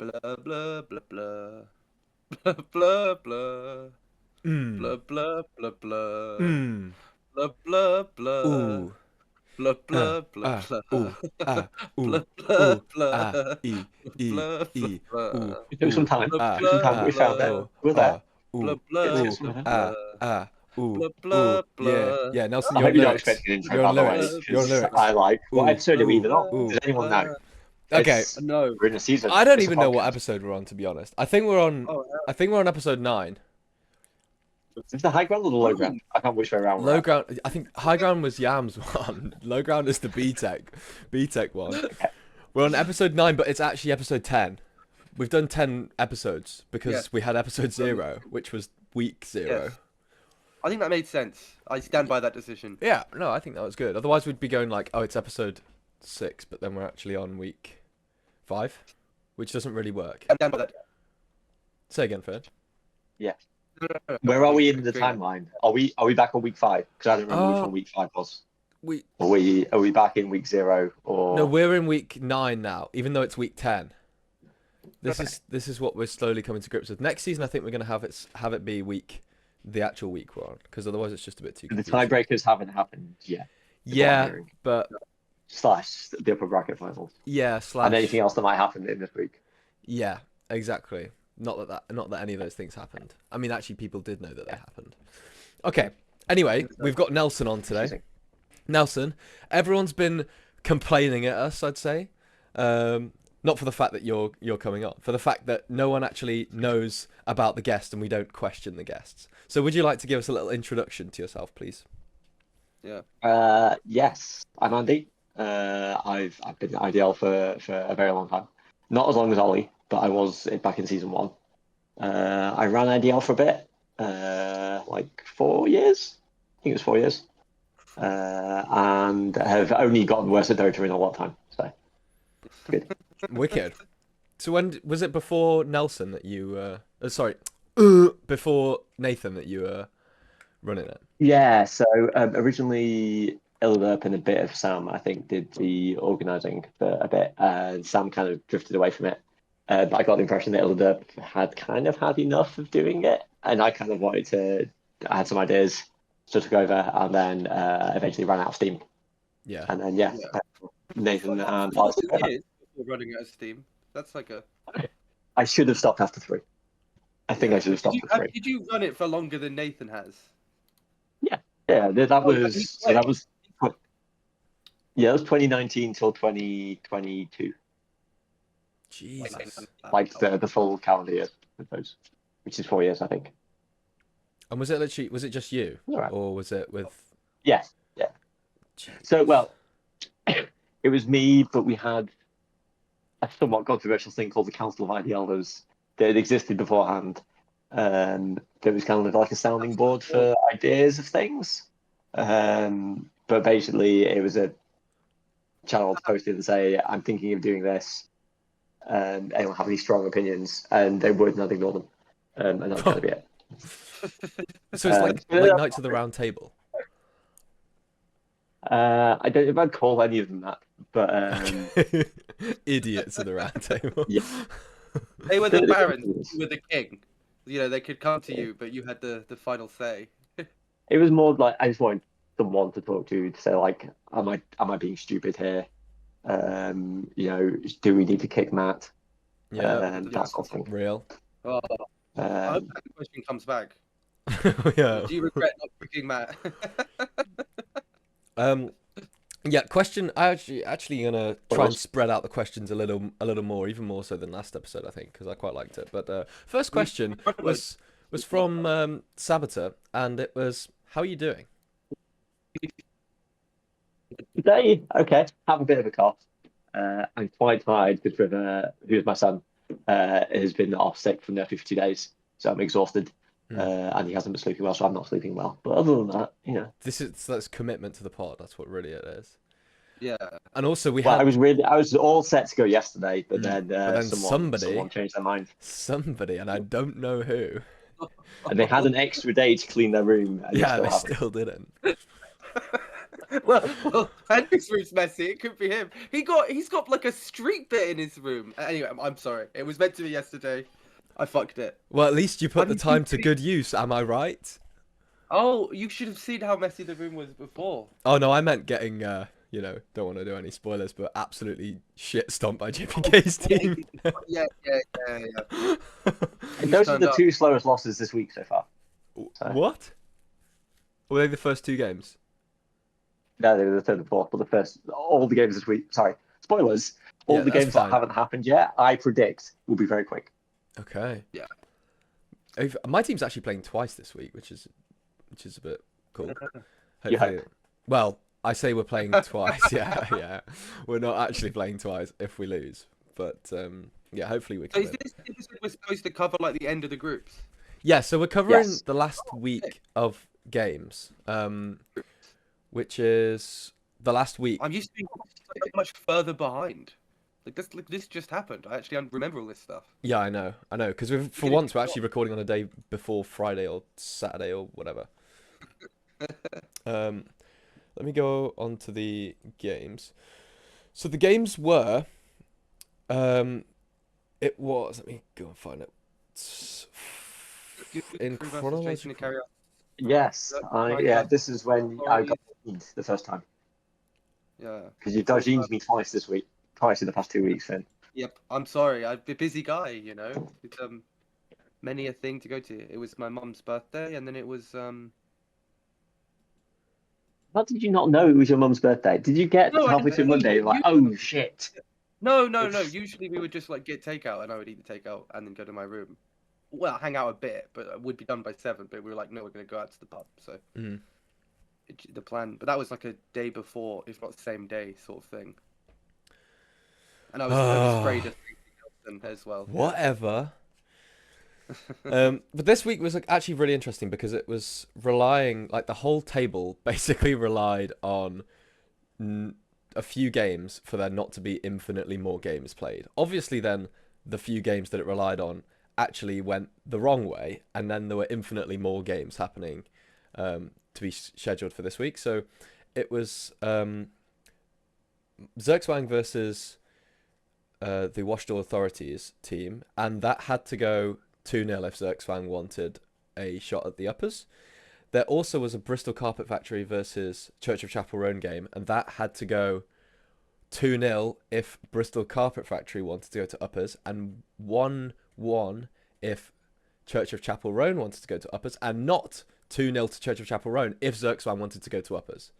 Blah blah blah blah. Blah blah blah. Mm. Blah blah blah blah. Mm. Blah blah blah. Ooh. Blah blah blah Ah. blah. Ooh. Ah. Blah Ooh. blah Ooh. Ah. blah. E. E. Blah blah E. Ooh. blah. It took some Ooh. time. Blah Ah. Took some blah time. Ah. We found it. blah. Oh. We're there. Oh. Blah Ooh. blah Get Ooh. somewhere. Ah. blah. Ah. Ooh. Blah blah Ooh. Yeah. blah. Yeah. Nelson, I you're hope on you're not lyrics. expecting an intro, You're on by the lyrics. way, Blah You're on because lyrics. I like, what Ooh. episode are we Ooh. even on? Ooh. Does anyone know? Okay. No. We're in a season. I don't It's a even know what podcast. episode we're on, to be honest. I think we're on. Oh, I think we're on episode 9. Is the high ground or the low ground? I can't which way around we're Low at. ground. I think high ground was Yam's one. Low ground is the B Tech one. We're on episode 9, but it's actually episode 10. We've done 10 episodes because Yes. we had episode 0, which was week 0. Yes. I think that made sense. I stand by that decision. Yeah, no, I think that was good. Otherwise, we'd be going like, oh, it's episode 6, but then we're actually on week 5, which doesn't really work. I stand by that. Say again, Ferd. Yeah. No, no, no, Where are we in the agree. timeline? Are we back on week 5? Because I don't remember which one week 5 was. We Are we back in week 0 or? No, we're in week 9 now, even though it's week 10. This is what we're slowly coming to grips with. Next season, I think we're gonna have it be the actual week we're on, because otherwise it's just a bit too The confusing. tiebreakers haven't happened yet. Yeah, but Slash the upper bracket finals. yeah, And anything else that might happen in this week. Yeah, exactly. Not that any of those things happened. I mean, actually, people did know that they happened. Okay. Anyway, we've got Nelson on today. Nelson, everyone's been complaining at us, I'd say. Not for the fact that you're coming on, for the fact that no one actually knows about the guest and we don't question the guests. So would you like to give us a little introduction to yourself, please? Yeah. Yes, I'm Andy. I've been at IDL for a very long time. Not as long as Ollie, but I was back in season 1. I ran IDL for a bit, like 4 years. I think it was 4 years. And have only gotten worse at Dota in a lot of time. So good. Wicked. So when was it before Nelson that you? Before Nathan that you were running it? Yeah. So originally, Ilderp and a bit of Sam, I think, did the organising for a bit. Sam kind of drifted away from it. But I got the impression that Ilderp had kind of had enough of doing it, and I kind of wanted to. I had some ideas, so took over, and then eventually ran out of steam. Yeah. And then Nathan and 4 years before running out of steam. That's like a. I should have stopped after 3. I think I should have stopped at 3. Did you run it for longer than Nathan has? Yeah, that Oh, was so that was. Yeah, it was 2019 till 2022, Jesus. like the full calendar year of those, which is 4 years, I think. And was it just you, Alright. or was it with? Yeah. Jeez. So well, it was me, but we had a somewhat controversial thing called the Council of IDL that had existed beforehand. There was kind of like a sounding board for ideas of things. But basically, it was a channel to post it and say, "I'm thinking of doing this. Anyone have any strong opinions?" And they would not ignore them. And that was going to be it. So it's like Knights of the Round Table. I don't know if I'd call any of them that, but Idiots of the Round Table. Yeah. They were the barons. You were the king. You know, they could come to you, but you had the final say. it was more like I just wanted someone to talk to say like, am I being stupid here? You know, do we need to kick Matt? Yeah, That sort of thing. real. Oh, I hope that question comes back. Yeah. Do you regret not kicking Matt? Yeah. Question. I actually gonna try and spread out the questions a little more, even more so than last episode, I think, because I quite liked it. But first question was from Saboteur, and it was, "How are you doing?" Today, okay, have a bit of a cough. I'm quite tired because River, who's my son, has been off sick from nursery for 2 days, so I'm exhausted. And he hasn't been sleeping well, so I'm not sleeping well. But other than that, you know, That's commitment to the pod. That's what really it is. Yeah. And also I was all set to go yesterday, but then somebody someone changed their mind. Somebody, and I don't know who. And they had an extra day to clean their room. And Yeah, they still didn't. well, Henry's room's messy. It could be him. He's got like a street bit in his room. Anyway, I'm sorry. It was meant to be yesterday. I fucked it. Well, at least you put the I'm time to usually- good use. Am I right? Oh, you should have seen how messy the room was before. Oh no, I meant getting. You know, don't want to do any spoilers, but absolutely shit stomped by JPK's team. Yeah. And those are turned the up. 2 slowest losses this week so far. What? Were they the first 2 games? No, they were the 3rd and 4th, but the first, all the games this week. Sorry, spoilers. All Yeah, the that's games fine. that haven't happened yet, I predict will be very quick. Okay. Yeah. My team's actually playing twice this week, which is a bit cool. You Hopefully, hope. well, I say we're playing twice. Yeah. We're not actually playing twice if we lose, but yeah, hopefully we So can. is this we're supposed to cover like the end of the groups? Yeah, so we're covering Yes. the last week of games, which is the last week. I'm used to being so much further behind. Like this just happened. I actually remember all this stuff. Yeah, I know, because for Get it once we're off. actually recording on a day before Friday or Saturday or whatever. Let me go on to the games. So the games were, it was. Let me go and find it. In Crew versus Jason and chronological. Carry On. Yes, Right. this is when I got dodged the first time. Yeah. Because you've dodged me twice this week. Twice in the past 2 weeks, Finn. Yep. I'm sorry. I'm a busy guy. You know. It's many a thing to go to. It was my mum's birthday, and then it was How did you not know it was your mum's birthday? Did you get No, I halfway didn't through know. Monday and like, oh shit? No. Usually we would just like get takeout, and I would eat the takeout and then go to my room. Well, hang out a bit, but I would be done by 7. But we were like, no, we're gonna go out to the pub. So Mhm. the plan, but that was like a day before, if not the same day, sort of thing. And I was afraid of Nelson as well. yeah. Whatever. But this week was like actually really interesting because it was relying, like the whole table basically relied on a few games for there not to be infinitely more games played. Obviously, then the few games that it relied on actually went the wrong way, and then there were infinitely more games happening to be scheduled for this week. So it was Zergswang versus the Washed Authorities team, and that had to go 2-0 if Zergswang wanted a shot at the uppers. There also was a Bristol Carpet Factory versus Church of Chapel Roan game, and that had to go 2-0 if Bristol Carpet Factory wanted to go to uppers, and 1-1 if Church of Chapel Roan wanted to go to uppers, and not 2-0 to Church of Chapel Roan if Zergswang wanted to go to uppers.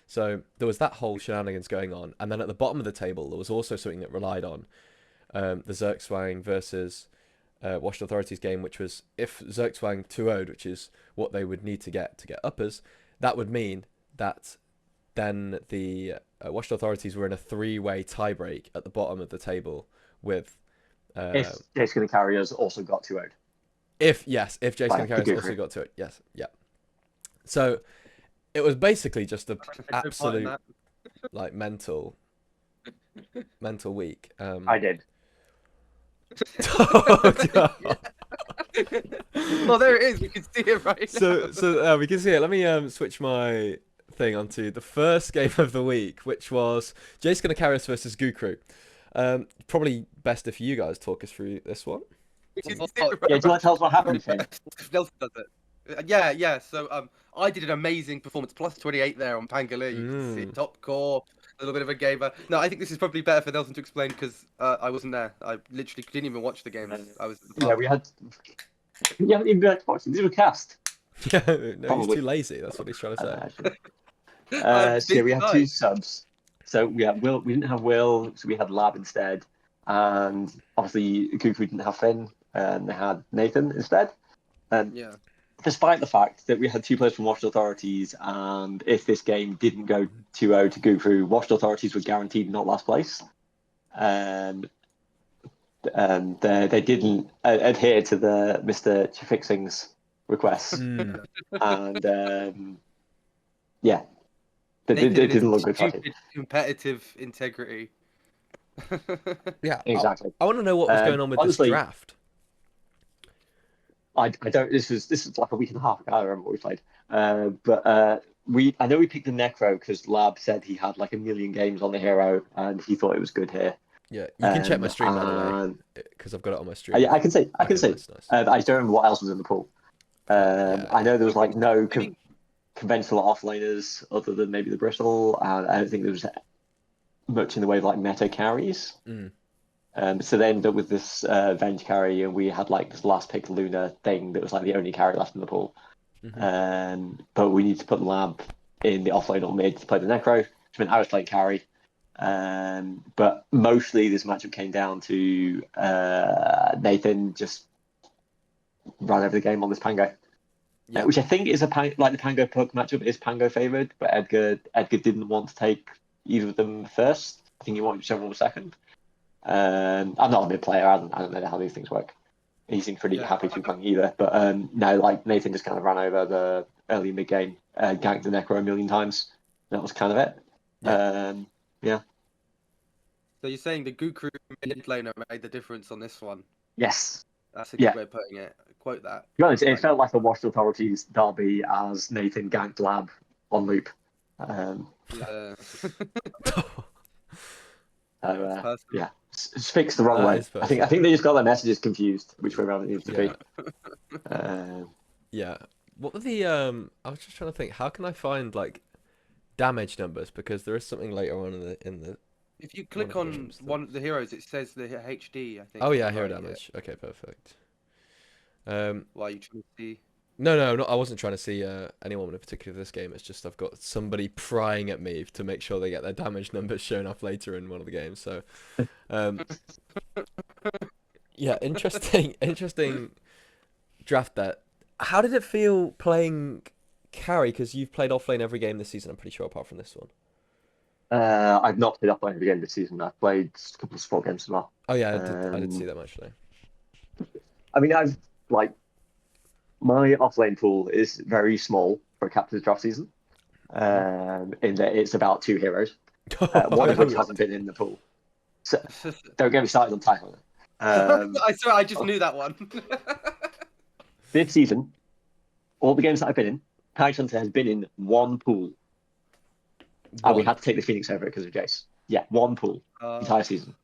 So there was that whole shenanigans going on, and then at the bottom of the table there was also something that relied on the Zergswang versus Washed Authorities game, which was if Zergswang 2-0'd, which is what they would need to get uppers, that would mean that then the Washed Authorities were in a 3-way tiebreak at the bottom of the table with If Jason and Carriers also got 2-0. if Jason Like, and Carriers to go also for it. got to it. Yes, yeah. So it was basically just an absolute like mental week. I did. Well, there it is. We can see it right now. So we can see it. Let me switch my thing onto the first game of the week, which was Jace Gonna Carry Us versus Gukru. Probably best if you guys talk us through this one. We can Yeah, see it do right you want to tell us what happened, Finn? Nelson does it. Yeah. So I did an amazing performance, plus 28 there on Pangolin. You can see top core, a little bit of a gamer. No, I think this is probably better for Nelson to explain because I wasn't there. I literally didn't even watch the game. I was. At the Yeah, pub. we had. You haven't even been watching. These were cast. Yeah, no, he's Probably. too lazy. That's what he's trying to say. I'm So yeah, we had busy 2 guy. subs. So we had Will. We didn't have Will, so we had Lab instead. And obviously, Cuckoo didn't have Finn, and they had Nathan instead. And Yeah. despite the fact that we had 2 players from Washed Authorities, and if this game didn't go 2-0 to Gukru, Washed Authorities were guaranteed not last place. And they didn't adhere to the Mr. Chifixing's requests. And yeah, they Nathan and didn't his look good. stupid competitive integrity. Yeah, Exactly. I want to know what was going on with honestly, this draft. I don't. This was like a week and a half ago. I don't remember what we played. But I know we picked the Necro because Lab said he had like 1,000,000 games on the hero and he thought it was good here. Yeah, you can check my stream by the way, And because I've got it on my stream. I can say, Okay, nice. I just don't remember what else was in the pool. Yeah, I know there was like no I think conventional offlaners other than maybe the Bristle, and I don't think there was much in the way of like meta carries. Mm. So they ended up with this Venge carry, and we had like this last pick Luna thing that was like the only carry left in the pool. But we need to put the Lab in the offlane or mid to play the Necro, which meant I was playing carry. But mostly this matchup came down to Nathan just ran over the game on this Pango. Yeah. Which I think is like the Pango Puck matchup is Pango favored, but Edgar didn't want to take either of them first. I think he wanted whichever was second. I'm not a mid player. I don't know how these things work. He seemed pretty happy to be playing either. But no, like Nathan just kind of ran over the early mid game, ganked the Necro 1,000,000 times. That was kind of it. Yeah. So you're saying the Gukru mid laner made the difference on this one? Yes. That's a good way of putting it. Quote that. To be honest, it felt like a Washed Authorities derby as Nathan ganked Lab on loop. Yeah. Yeah, it's fixed the wrong way. I think they just got their messages confused, which way around it needs to be. Yeah. What were the I was just trying to think. How can I find like damage numbers, because there is something later on in the. If you click on one of the heroes, it says the HD. I think. Oh yeah, hero damage. Okay, perfect. Why are you trying to see? No, I wasn't trying to see anyone in particular this game. It's just I've got somebody prying at me to make sure they get their damage numbers shown off later in one of the games. So, yeah, interesting draft there. How did it feel playing carry? Because you've played offlane every game this season, I'm pretty sure, apart from this one. I've not played offlane every game this season. I've played a couple of support games as well. Oh yeah, I did see that actually. I mean, I've like. My offlane pool is very small for a captain's draft season, in that it's about 2 heroes, one of which hasn't been in the pool. So don't get me started on Typhon. I swear, I just knew that one. This season, all the games that I've been in, Typhon has been in one pool. And we had to take the Phoenix over it because of Jace. Yeah, one pool entire season.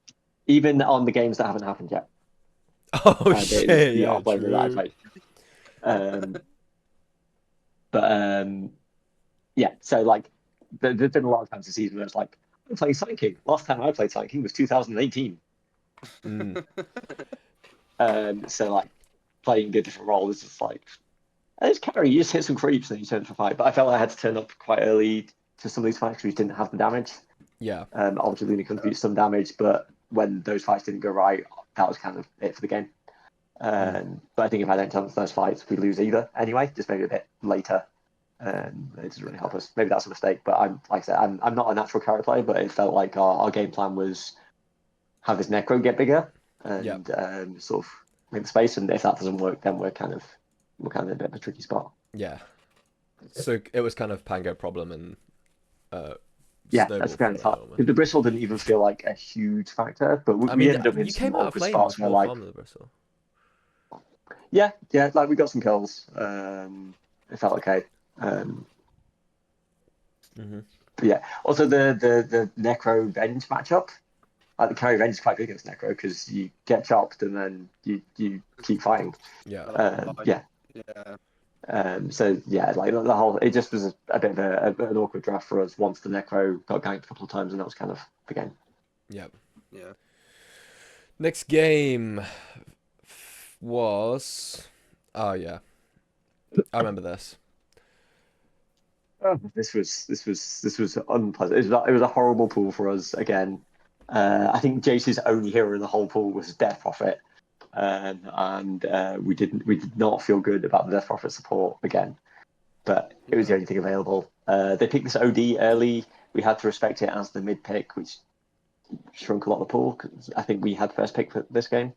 Even on the games that haven't happened yet. Oh shit! Yeah, true. That I played. Yeah, so like there's been a lot of times this season where it's like I'm playing Sign King. Last time I played Sign King was 2018. So like playing a different role is just like it's carry. You just hit some creeps and you turn for fight. But I felt like I had to turn up quite early to some of these fights which didn't have the damage. Yeah. Obviously Luna contributes some damage, but when those fights didn't go right, that was kind of it for the game. But I think if I don't turn up those fights, we lose either. Anyway, just maybe a bit later. It doesn't really help us. Maybe that's a mistake. But like I said, I'm not a natural carry player, but it felt like our game plan was have this Necro get bigger and sort of make the space. And if that doesn't work, then we're kind of in a bit of a tricky spot. Yeah. So it was kind of Pango problem and. That's kind of hard. The Bristle didn't even feel like a huge factor, but we ended up in some awkward spots where like. Yeah, like we got some kills. It felt okay. But yeah, also the Necro Venge matchup. Like the carry Venge is quite big against Necro because you get chopped and then you keep fighting. So yeah, like the whole it just was a bit of an awkward draft for us once the Necro got ganked a couple of times and that was kind of the game. Yeah. Next game was I remember this. This was unpleasant. It was a horrible pool for us again. I think Jace's only hero in the whole pool was Death Prophet, and we did not feel good about the Death Prophet support again. But it was the only thing available. They picked this OD early. We had to respect it as the mid pick, which shrunk a lot of the pool. Cause I think we had first pick for this game.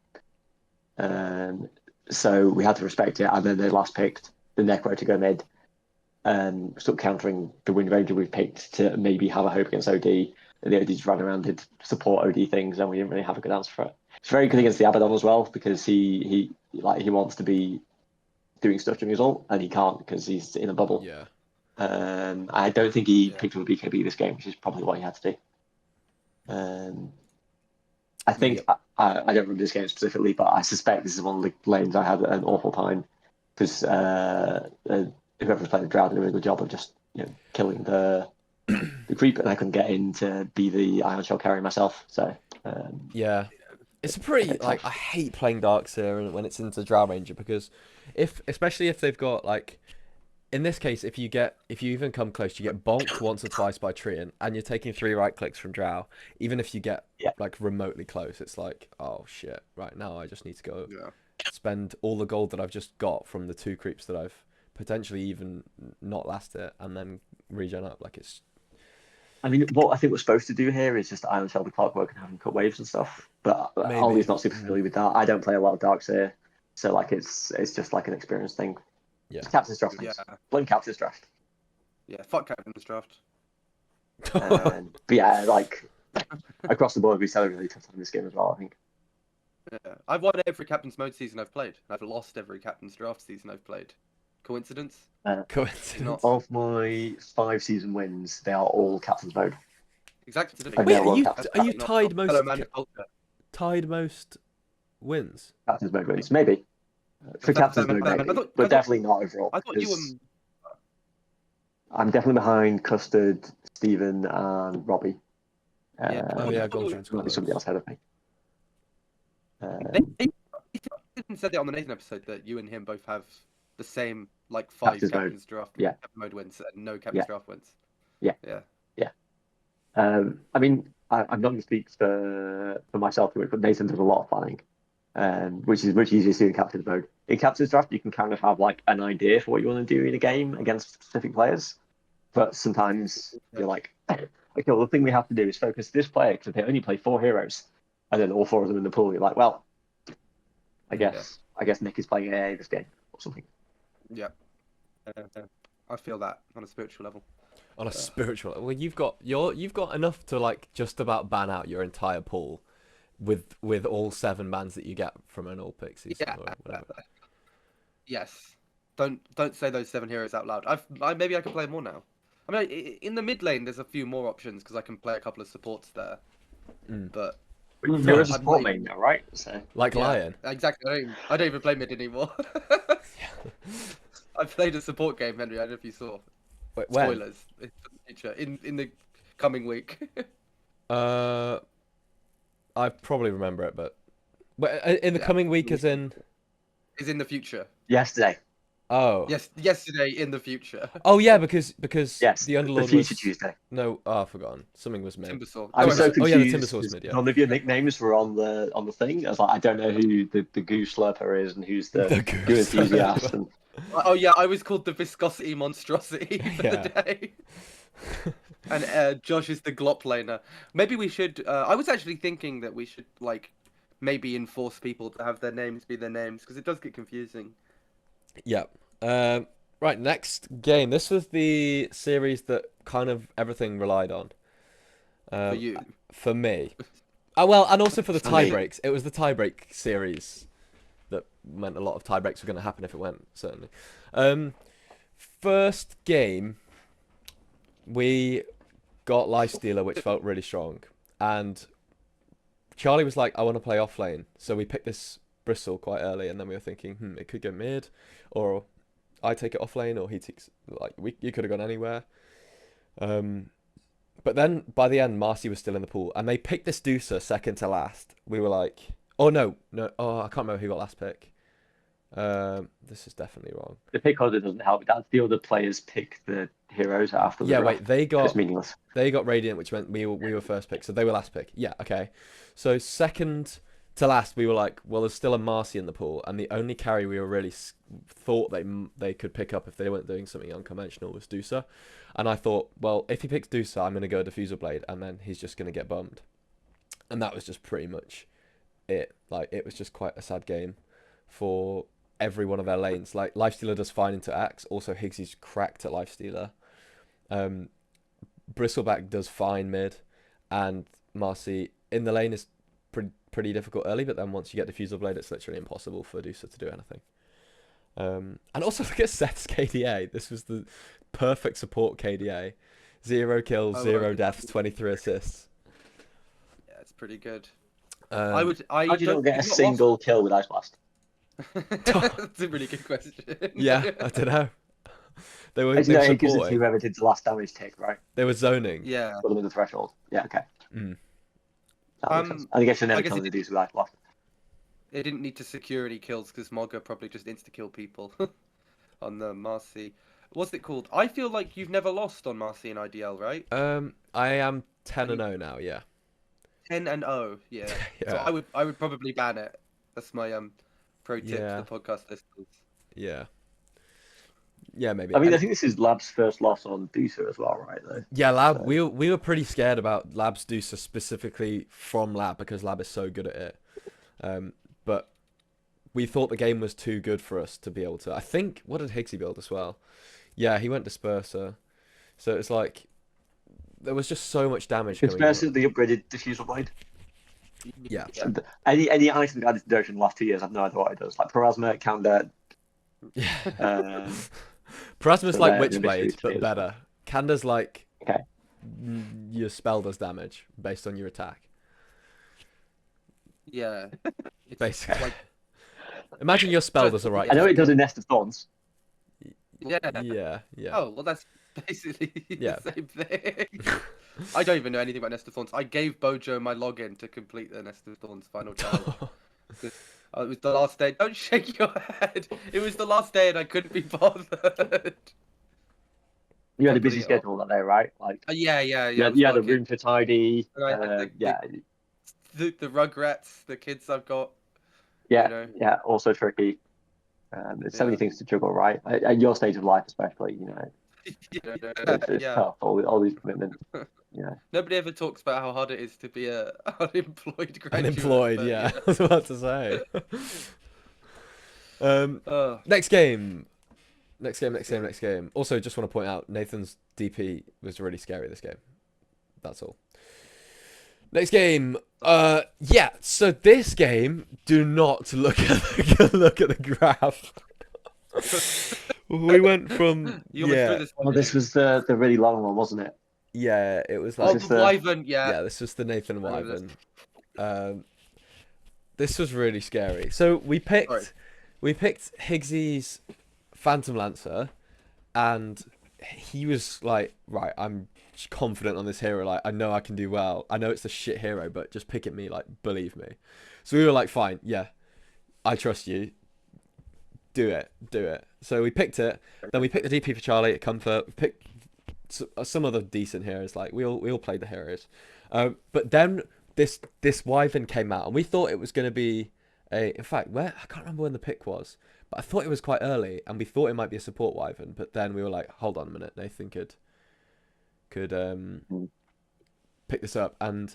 So we had to respect it, and then they last picked the Necro to go mid, sort of countering the Wind Ranger we picked to maybe have a hope against OD. And the OD just ran around, did support OD things, and we didn't really have a good answer for it. It's very good against the Abaddon as well because he wants to be doing stuff during his ult, and he can't because he's in a bubble. Yeah. I don't think he Yeah. picked up a BKB this game, which is probably what he had to do. I think I don't remember this game specifically, but I suspect this is one of the lanes I had an awful time because whoever played the Drow did a really good job of just killing the creep, and I couldn't get in to be the Iron Shell carry myself. So yeah, it's a pretty like I hate playing Darks here when it's into Drow Ranger because especially if they've got like. In this case, if you even come close, you get bonked once or twice by Treant, and you're taking 3 right clicks from Drow. Even if you get like remotely close, it's like, oh shit! Right now, I just need to go spend all the gold that I've just got from the 2 creeps that I've potentially even not last it, and then regen up. Like it's. I mean, what I think we're supposed to do here is just Iron Shell the clockwork and have him cut waves and stuff. But Ollie's not super familiar with that. I don't play a lot of Darks here, so like it's just like an experience thing. Yeah. Captain's draft. Yeah. Blame Captain's draft. Yeah, fuck Captain's draft. But yeah, like across the board, we had a really tough time this game as well, I think. Yeah. I've won every Captain's Mode season I've played. I've lost every Captain's Draft season I've played. Coincidence? Coincidence. Of my 5 season wins, they are all Captain's Mode. Exactly. Wait, are you tied most wins? Captain's Mode wins, maybe. For Captain's Mode, maybe, but definitely not overall. I thought you I'm definitely behind Custard, Stephen, and Robbie. Goldrun's might be somebody else ahead of me. They said it on the Nathan episode that you and him both have the same like 5 Captain's Draft mode wins and no Captain's Draft wins. Yeah. I mean, I'm not going to speak for myself, but Nathan does a lot of planning, which is much easier to do in Captain's Mode. In Captain's Draft, you can kind of have like an idea for what you want to do in a game against specific players, but sometimes you're like, okay, well, the thing we have to do is focus this player because they only play 4 heroes, and then all 4 of them in the pool. You're like, well, I guess Nick is playing AA this game or something. Yeah, I feel that on a spiritual level. On a spiritual level, well, you've got enough to like just about ban out your entire pool, with all 7 bans that you get from an all pick season or whatever. Yes, don't say those 7 heroes out loud. Maybe I can play more now. I mean, in the mid lane, there's a few more options because I can play a couple of supports there. But you're a support main now, right? So Lion. Exactly. I don't even play mid anymore. I played a support game, Henry. I don't know if you saw. Wait, spoilers in the future, in the coming week. I probably remember it, but in the coming week, as in the future. Yesterday. Oh. Yes, yesterday in the future. Oh yeah, because yes, the Underlord the future was Tuesday. No, I've forgotten. Something was mid. Timbersaw. I was so confused. Oh yeah, the Timbersaw was mid. Yeah. None of your nicknames were on the thing. I was like, I don't know who the Goose Slurper is and who's the Goo Enthusiast. And... Oh yeah, I was called the Viscosity Monstrosity for the day. And Josh is the Glop laner. Maybe we should. I was actually thinking that we should like maybe enforce people to have their names be their names because it does get confusing. Yeah. Right, next game. This was the series that kind of everything relied on. For you. For me. Well, and also for the tiebreaks. It was the tiebreak series that meant a lot of tiebreaks were going to happen if it went, certainly. First game, we got Lifestealer, which felt really strong. And Charlie was like, I want to play off lane. So we picked this Bristle quite early, and then we were thinking, it could go mid, or I take it off lane, or he takes you could have gone anywhere. But then by the end, Marcy was still in the pool, and they picked this Deucer second to last. We were like, oh no, I can't remember who got last pick. This is definitely wrong. The pick order doesn't help. That's the other players pick the heroes after the draft. Wait, it's meaningless. They got Radiant, which meant we were first pick, so they were last pick. Yeah, okay. So second to last, we were like, well, there's still a Marcy in the pool, and the only carry we were really thought they could pick up if they weren't doing something unconventional was Deucer. And I thought, well, if he picks Deucer, I'm going to go Diffusal Blade, and then he's just going to get bummed. And that was just pretty much it. Like, it was just quite a sad game for every one of their lanes. Like, Lifestealer does fine into Axe. Also, Higgsy's cracked at Lifestealer. Bristleback does fine mid, and Marcy in the lane is pretty difficult early, but then once you get Diffusal Blade, it's literally impossible for Deucer to do anything. And also look at Seth's KDA. This was the perfect support KDA. 0 kills, I 0 would- deaths, 23 assists. Yeah, it's pretty good. Um, I would. I How do you don't. not get a you've not single kill with Ice Blast? lost. That's a really good question. yeah, I don't know. They were No, it gives it to supporting. whoever did the last damage tick, right? They were zoning. Yeah. Put them in the threshold. Yeah, okay. Mm. That makes sense. And I guess you're never I guess killing the dudes with Ice Blast. it didn't need to secure any kills because Mogger probably just insta-kill people on the Marcy. What's it called? I feel like you've never lost on Marcy in IDL, right? I am 10-0 now. Yeah. 10-0, yeah. Yeah. So I would probably ban it. That's my pro tip Yeah. for the podcast listeners. Yeah. Yeah, maybe. I mean, I think this is Lab's first loss on Deucer as well, right? Though. Yeah, Lab. So- We were pretty scared about Lab's Deucer specifically from Lab because Lab is so good at it. But we thought the game was too good for us to be able to. I think what did Higgsy build as well? Yeah, he went Disperser. So it's like there was just so much damage. It's coming versus the upgraded diffuser blade. Yeah. And any item that added to Dirge in the last 2 years, I've no idea what it does. Like Parasma, Kanda. Yeah. Parasma's so like they're the Witchblade, mystery but tales. better. Kanda's like Okay. your spell does damage based on your attack. Yeah. It's Basically. like, Imagine your spell does the right I know thing. it does a Nest of Thorns. yeah. Yeah, yeah. Oh, well, that's basically Yeah. the same thing. I don't even know anything about Nest of Thorns. I gave Bojo my login to complete the Nest of Thorns final challenge. It was the last day. Don't shake your head. It was the last day and I couldn't be bothered. You had a busy Complete schedule that day, right? Like Yeah. you I had, was you had a working. room to tidy. And I had Yeah, the Rugrats, the kids I've got. yeah, You know. yeah. Also tricky. There's so many Yeah. things to juggle, right? At your stage of life, especially, you know, it's Yeah. tough. All these commitments. Yeah. Nobody ever talks about how hard it is to be a unemployed graduate. Unemployed, but, yeah. I was about to say. Oh, Next game. Next game. Also, just want to point out, Nathan's DP was really scary this game. That's all. Next game. Yeah. So this game, do not look at the graph. We went from you went through this one. Well, this was the really long one, wasn't it? yeah. It was Oh, like this the the- Wyvern, yeah. yeah. This was the Nathan I remember Wyvern. This was really scary. So we picked Sorry. Higgsy's Phantom Lancer, and he was like, right, I'm confident on this hero. Like, I know I can do well. I know it's a shit hero, but just pick at me. Like, believe me. So we were like, fine, yeah, I trust you. Do it. So we picked it. Then we picked the DP for Charlie at Comfort. We picked some other decent heroes. Like we all played the heroes. But then this Wyvern came out, and we thought it was going to be in fact, I can't remember when the pick was, but I thought it was quite early, and we thought it might be a support Wyvern. But then we were like, hold on a minute, Nathan could pick this up, and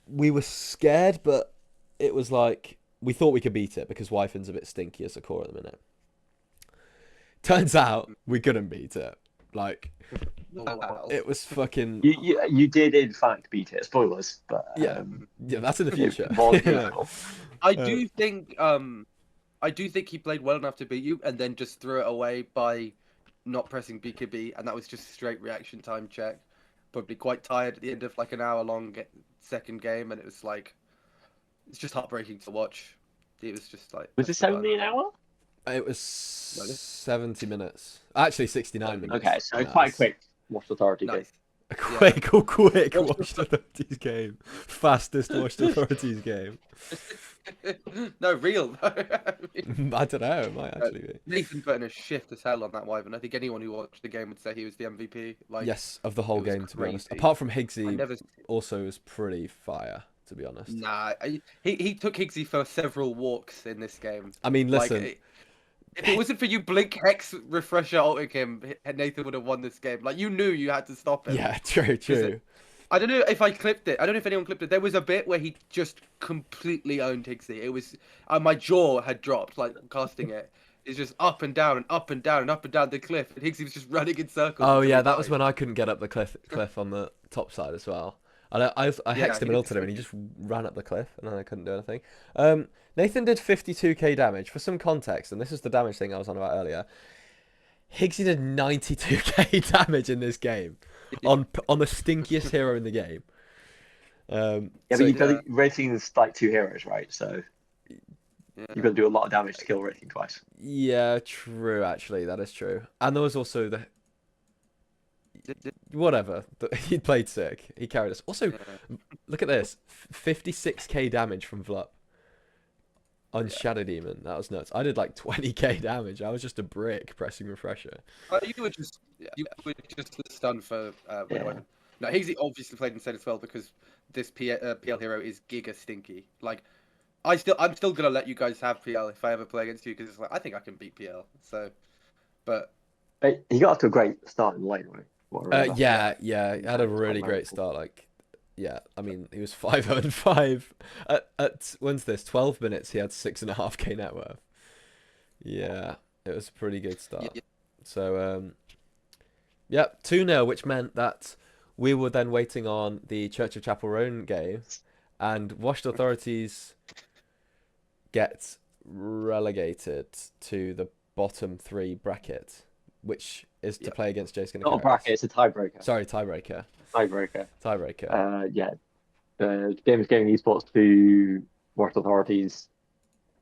we were scared, but it was like we thought we could beat it because Wyvern's a bit stinky as a core at the minute. Turns out we couldn't beat it. Like, Wow. it was fucking You did in fact beat it. Spoilers, but yeah, that's in the future. more Yeah. beautiful. I do think he played well enough to beat you, and then just threw it away by not pressing BKB, and that was just straight reaction time check. Probably quite tired at the end of like an hour-long second game, and it was like, it's just heartbreaking to watch. It was just like. Was it 70 an hour? It was 70 minutes. Actually, 69 minutes. Okay, so Nice. quite quick. Watched Authority game. Nice. A quick Watched Authorities game. Fastest Watched Authorities game. No, real. I I don't know. It might actually be. Nathan put in a shift as hell on that Wyvern. I think anyone who watched the game would say he was the MVP. Like, Yes, of the whole it was game, to be honest. crazy. Apart from I Higgsy, never. also was pretty fire, to be honest. Nah, he took Higgsy for several walks in this game. I mean, listen. Like, if it wasn't for you Blink Hex Refresher ulting him, Nathan would have won this game. Like, you knew you had to stop him. Yeah, true. I don't know if I clipped it. I don't know if anyone clipped it. There was a bit where he just completely owned Higgsy. It was my jaw had dropped, like casting it. It's just up and down and up and down and up and down the cliff, and Higgsy was just running in circles. Oh until yeah, he that was died. when I couldn't get up the cliff on the top side as well. I Yeah, hexed him he and did ulted him, and he just ran up the cliff, and then I couldn't do anything. Nathan did 52k damage. For some context, and this is the damage thing I was on about earlier. Higgsy did 92k damage in this game on the stinkiest hero in the game. Yeah, So, but you've got to racing is like 2 heroes, right? So Yeah. you've got to do a lot of damage to kill racing twice. yeah, true. Actually, that is true. And there was also the whatever. He played sick. He carried us. Also, look at this: 56k damage from Vlup on Shadow Demon. That was nuts. I did like 20k damage. I was just a brick pressing refresher. You were just stunned for Widow Yeah. Omen. No, Higgsy obviously played insane as well because this PL hero is giga stinky. Like, I'm still gonna let you guys have PL if I ever play against you because it's like I think I can beat PL. So, but He got off to a great start in the lane, right? Yeah, he had a really great start. Like, yeah, I mean, he was 5-0-5 at when's this? 12 minutes. He had 6.5k net worth. Yeah, it was a pretty good start. Yeah. So, yeah, 2-0, which meant that we were then waiting on the Church of Chapel Roan game, and Washed Authorities get relegated to the bottom 3 bracket, which is to play against Jason. Not a bracket, it's a tiebreaker. Sorry, tiebreaker. Tiebreaker. Yeah. James Gaming Esports to Washed Authorities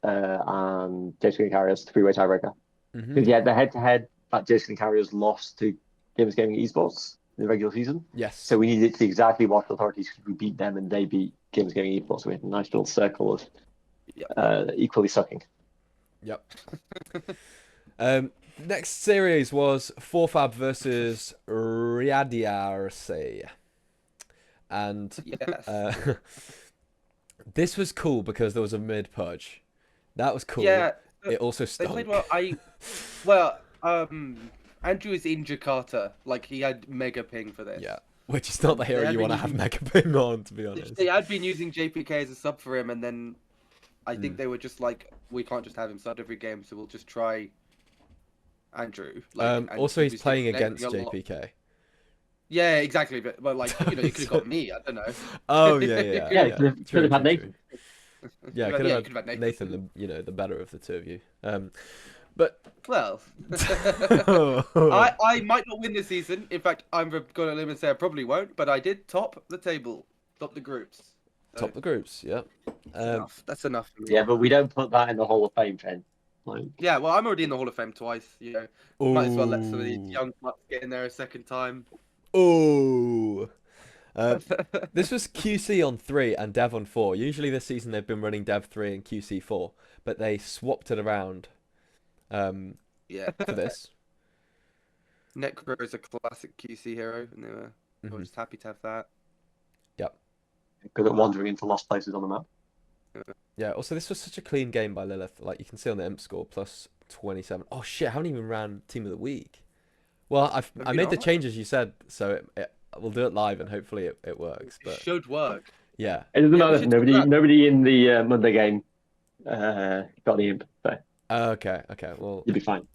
and Jason Carriers 3-way tiebreaker. Because yeah, the head-to-head that Jason Carriers lost to Games Gaming Esports in the regular season. Yes. So we needed it to be exactly Washed Authorities because we beat them and they beat Games Gaming Esports. So we had a nice little circle of equally sucking. Yep. Next series was 4Fab versus Radiarcy. And yes. This was cool because there was a mid pudge. That was cool. Yeah. It also They stunk. played well. Andrew is in Jakarta. Like he had mega ping for this. Yeah. Which is not the hero They had you want to been have using- mega ping on, to be honest. They had been using JPK as a sub for him, and then I think they were just like, we can't just have him sub every game, so we'll just try Andrew. Like, and Also, he he's was playing getting against a lot- JPK. Yeah, exactly. But like, you could have got me. I don't know. Oh yeah. Yeah, could have had Nathan. Yeah, Yeah, could you have could have had had Nathan, the better of the two of you. But Well, I might not win this season. In fact, I'm gonna limit and say I probably won't. But I did top the table, top the groups. So top the groups, yeah. that's enough for me. Yeah, but we don't put that in the Hall of Fame, Fen. Like, Yeah, well, I'm already in the Hall of Fame twice. You know, might as well let some of these Ooh. young nuts get in there a second time. Oh. This was QC on 3 and Dev on 4. Usually this season they've been running Dev 3 and QC 4, but they swapped it around Yeah. for this. Necro is a classic QC hero, and they were just happy to have that. Yep. good at wandering into lost places on the map. Yeah, also this was such a clean game by Lilith. Like you can see on the imp score, plus 27. Oh shit, I haven't even ran Team of the Week. Well, I made the changes you said, so we'll do it live and hopefully it works. But It should work. yeah. It doesn't Yeah, we matter. should talk Nobody in the Monday game got the imp, so Okay. Well. you'll be fine.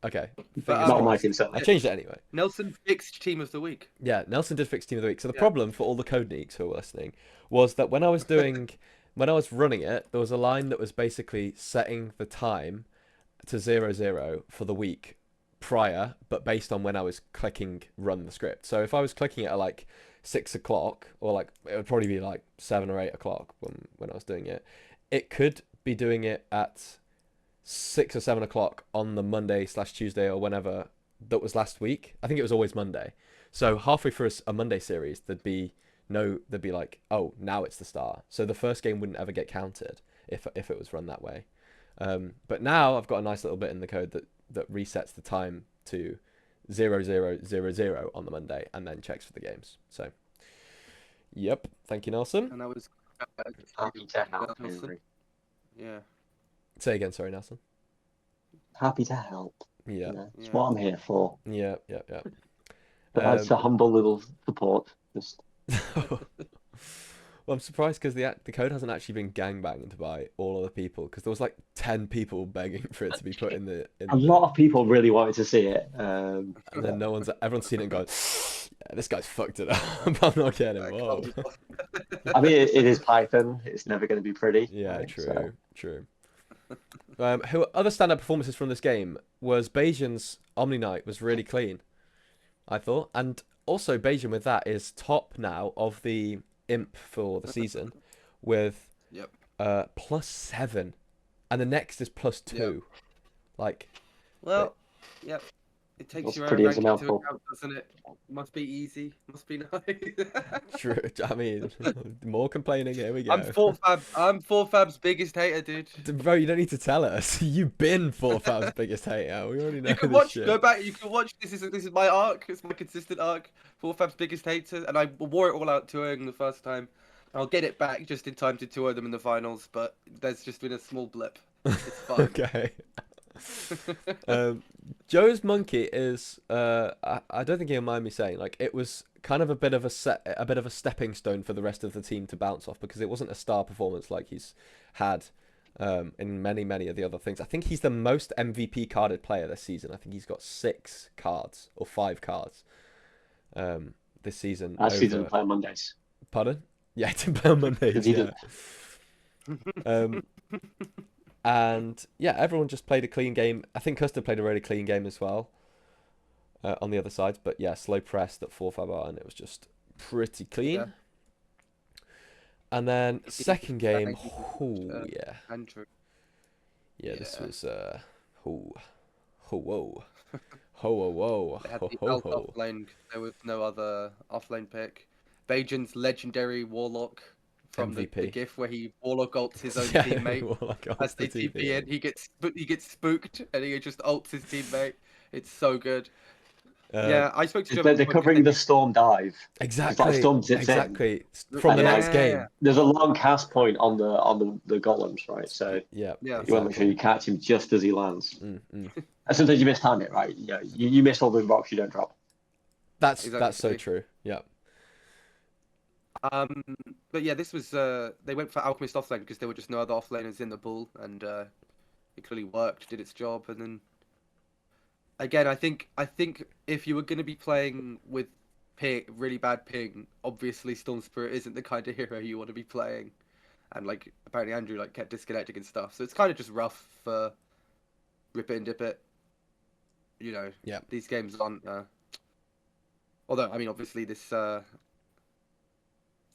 Okay. But, Not on my crossed. team, certainly. I changed it anyway. Nelson fixed Team of the Week. Yeah, Nelson did fix Team of the Week. So the problem for all the code neeks who were listening was that when I was running it, there was a line that was basically setting the time to 00 for the week prior, but based on when I was clicking run the script. So if I was clicking it at like 6 o'clock, or like it would probably be like 7 or 8 o'clock when I was doing it, it could be doing it at 6 or 7 o'clock on the Monday/Tuesday or whenever that was last week. I think it was always Monday. So halfway through a Monday series, there'd be like, oh, now it's the start. So the first game wouldn't ever get counted if it was run that way. But now I've got a nice little bit in the code that resets the time to 0000 on the Monday and then checks for the games. So, yep. Thank you, Nelson. And I was Happy to help. Nelson. Yeah. Say again, sorry, Nelson. Happy to help. Yeah. That's what I'm here for. Yeah. But that's a humble little support. Just Well, I'm surprised because the code hasn't actually been gangbanged by all other people, because there was like 10 people begging for it to be put in the. a lot of people really wanted to see it. And then everyone's seen it and gone, yeah, this guy's fucked it up. I'm not getting involved. I mean, it is Python. It's never going to be pretty. Yeah, right? true, So, true. Who other standout performances from this game was Bayesian's Omni Knight was really clean, I thought, and also Bayesian with that is top now of the imp for the season with Yep. +7, and the next is +2. Yep. Like, Well, yep. It takes That's your own pretty as a ranking into mouthful. account, doesn't it? Must be easy. Must be nice. true. I mean, more complaining. Here we go. I'm 4Fab's biggest hater, dude. Bro, you don't need to tell us. You've been 4Fab's biggest hater. We already know You can this watch. shit. Go back. You can watch. This is my arc. It's my consistent arc. 4Fab's biggest hater, and I wore it all out touring the first time. I'll get it back just in time to tour them in the finals, but there's just been a small blip. It's fine. Okay. Joe's monkey is I don't think he'll mind me saying, like, it was kind of a bit of a stepping stone for the rest of the team to bounce off, because it wasn't a star performance like he's had in many of the other things. I think he's the most MVP carded player this season. I think he's got 6 cards or 5 cards this season. Last season play on Mondays. Pardon? Yeah, to play on Mondays. Yeah. And yeah, everyone just played a clean game. I think Custard played a really clean game as well on the other side. But yeah, slow pressed at 4-5 and it was just pretty clean. Yeah. And then second game, yeah. Andrew. Yeah, this was whoa. Whoa. They had the Elf offlane. There was no other offlane pick. Bajan's legendary Warlock from the MVP. GIF where he Warlock ults his own Yeah, teammate Warlock ults as they the TP in. He gets spooked and he just ults his teammate. It's so good. Yeah, I spoke to They're covering the Storm dive. Exactly. Like Storm sits exactly. in. From the And, next game. There's a long cast point on the golems, right? So Yeah. Yeah. you want to make sure you catch him just as he lands. Mm. And sometimes you mistime it, right? Yeah, you miss all the rocks you don't drop. That's Exactly. so true. Yeah. But yeah, this was they went for Alchemist offlane because there were just no other offlaners in the pool, and it clearly worked, did its job. And then again, I think if you were going to be playing with really bad ping, obviously Storm Spirit isn't the kind of hero you want to be playing, and like apparently Andrew like kept disconnecting and stuff, so it's kind of just rough for rip it and dip it. You know, Yeah. These games aren't. Although I mean, obviously this.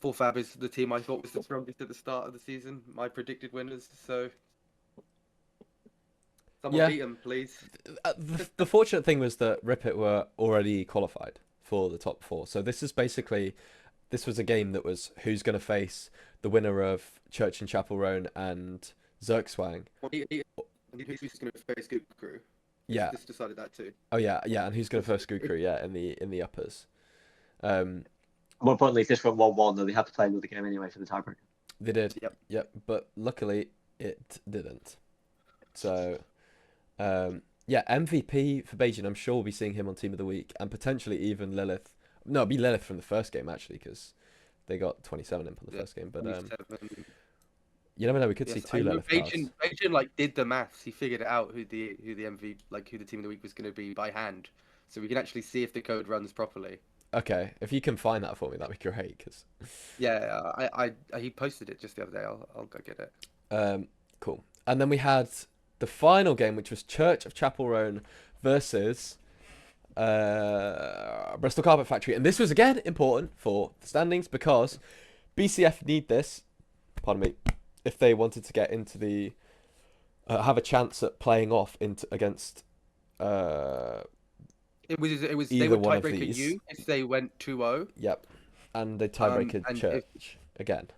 4Fab is the team I thought was the strongest at the start of the season. My predicted winners, so someone beat them, please. The fortunate thing was that Ripit were already qualified for the top 4. So this was a game that was who's going to face the winner of Church and Chapel Roan and Zergswang. Who's going to face Goop Crew? Yeah. Just decided that too. Oh yeah, and who's going to face Goop Crew? Yeah, in the uppers. More importantly, if this went 1-1, then they had to play another game anyway for the tiebreaker. They did. Yep. But luckily it didn't. So, yeah, MVP for Bajan. I'm sure we'll be seeing him on Team of the Week, and potentially even Lilith. No, it'll be Lilith from the first game actually, because they got 27 imp on the first game. But you never know. We could see 2 Lilith cards. Bajan like did the maths. He figured it out who the MVP who the Team of the Week was going to be by hand, so we can actually see if the code runs properly. Okay, if you can find that for me, that'd be great. Cause yeah, he posted it just the other day. I'll go get it. Cool. And then we had the final game, which was Church of Chapel Roan versus Bristol Carpet Factory, and this was again important for the standings because BCF need this. Pardon me. If they wanted to get into the have a chance at playing off against. It was Either they would one of tiebreaker these. you if they went 2-0. Yep. And they tiebreaker and Church again.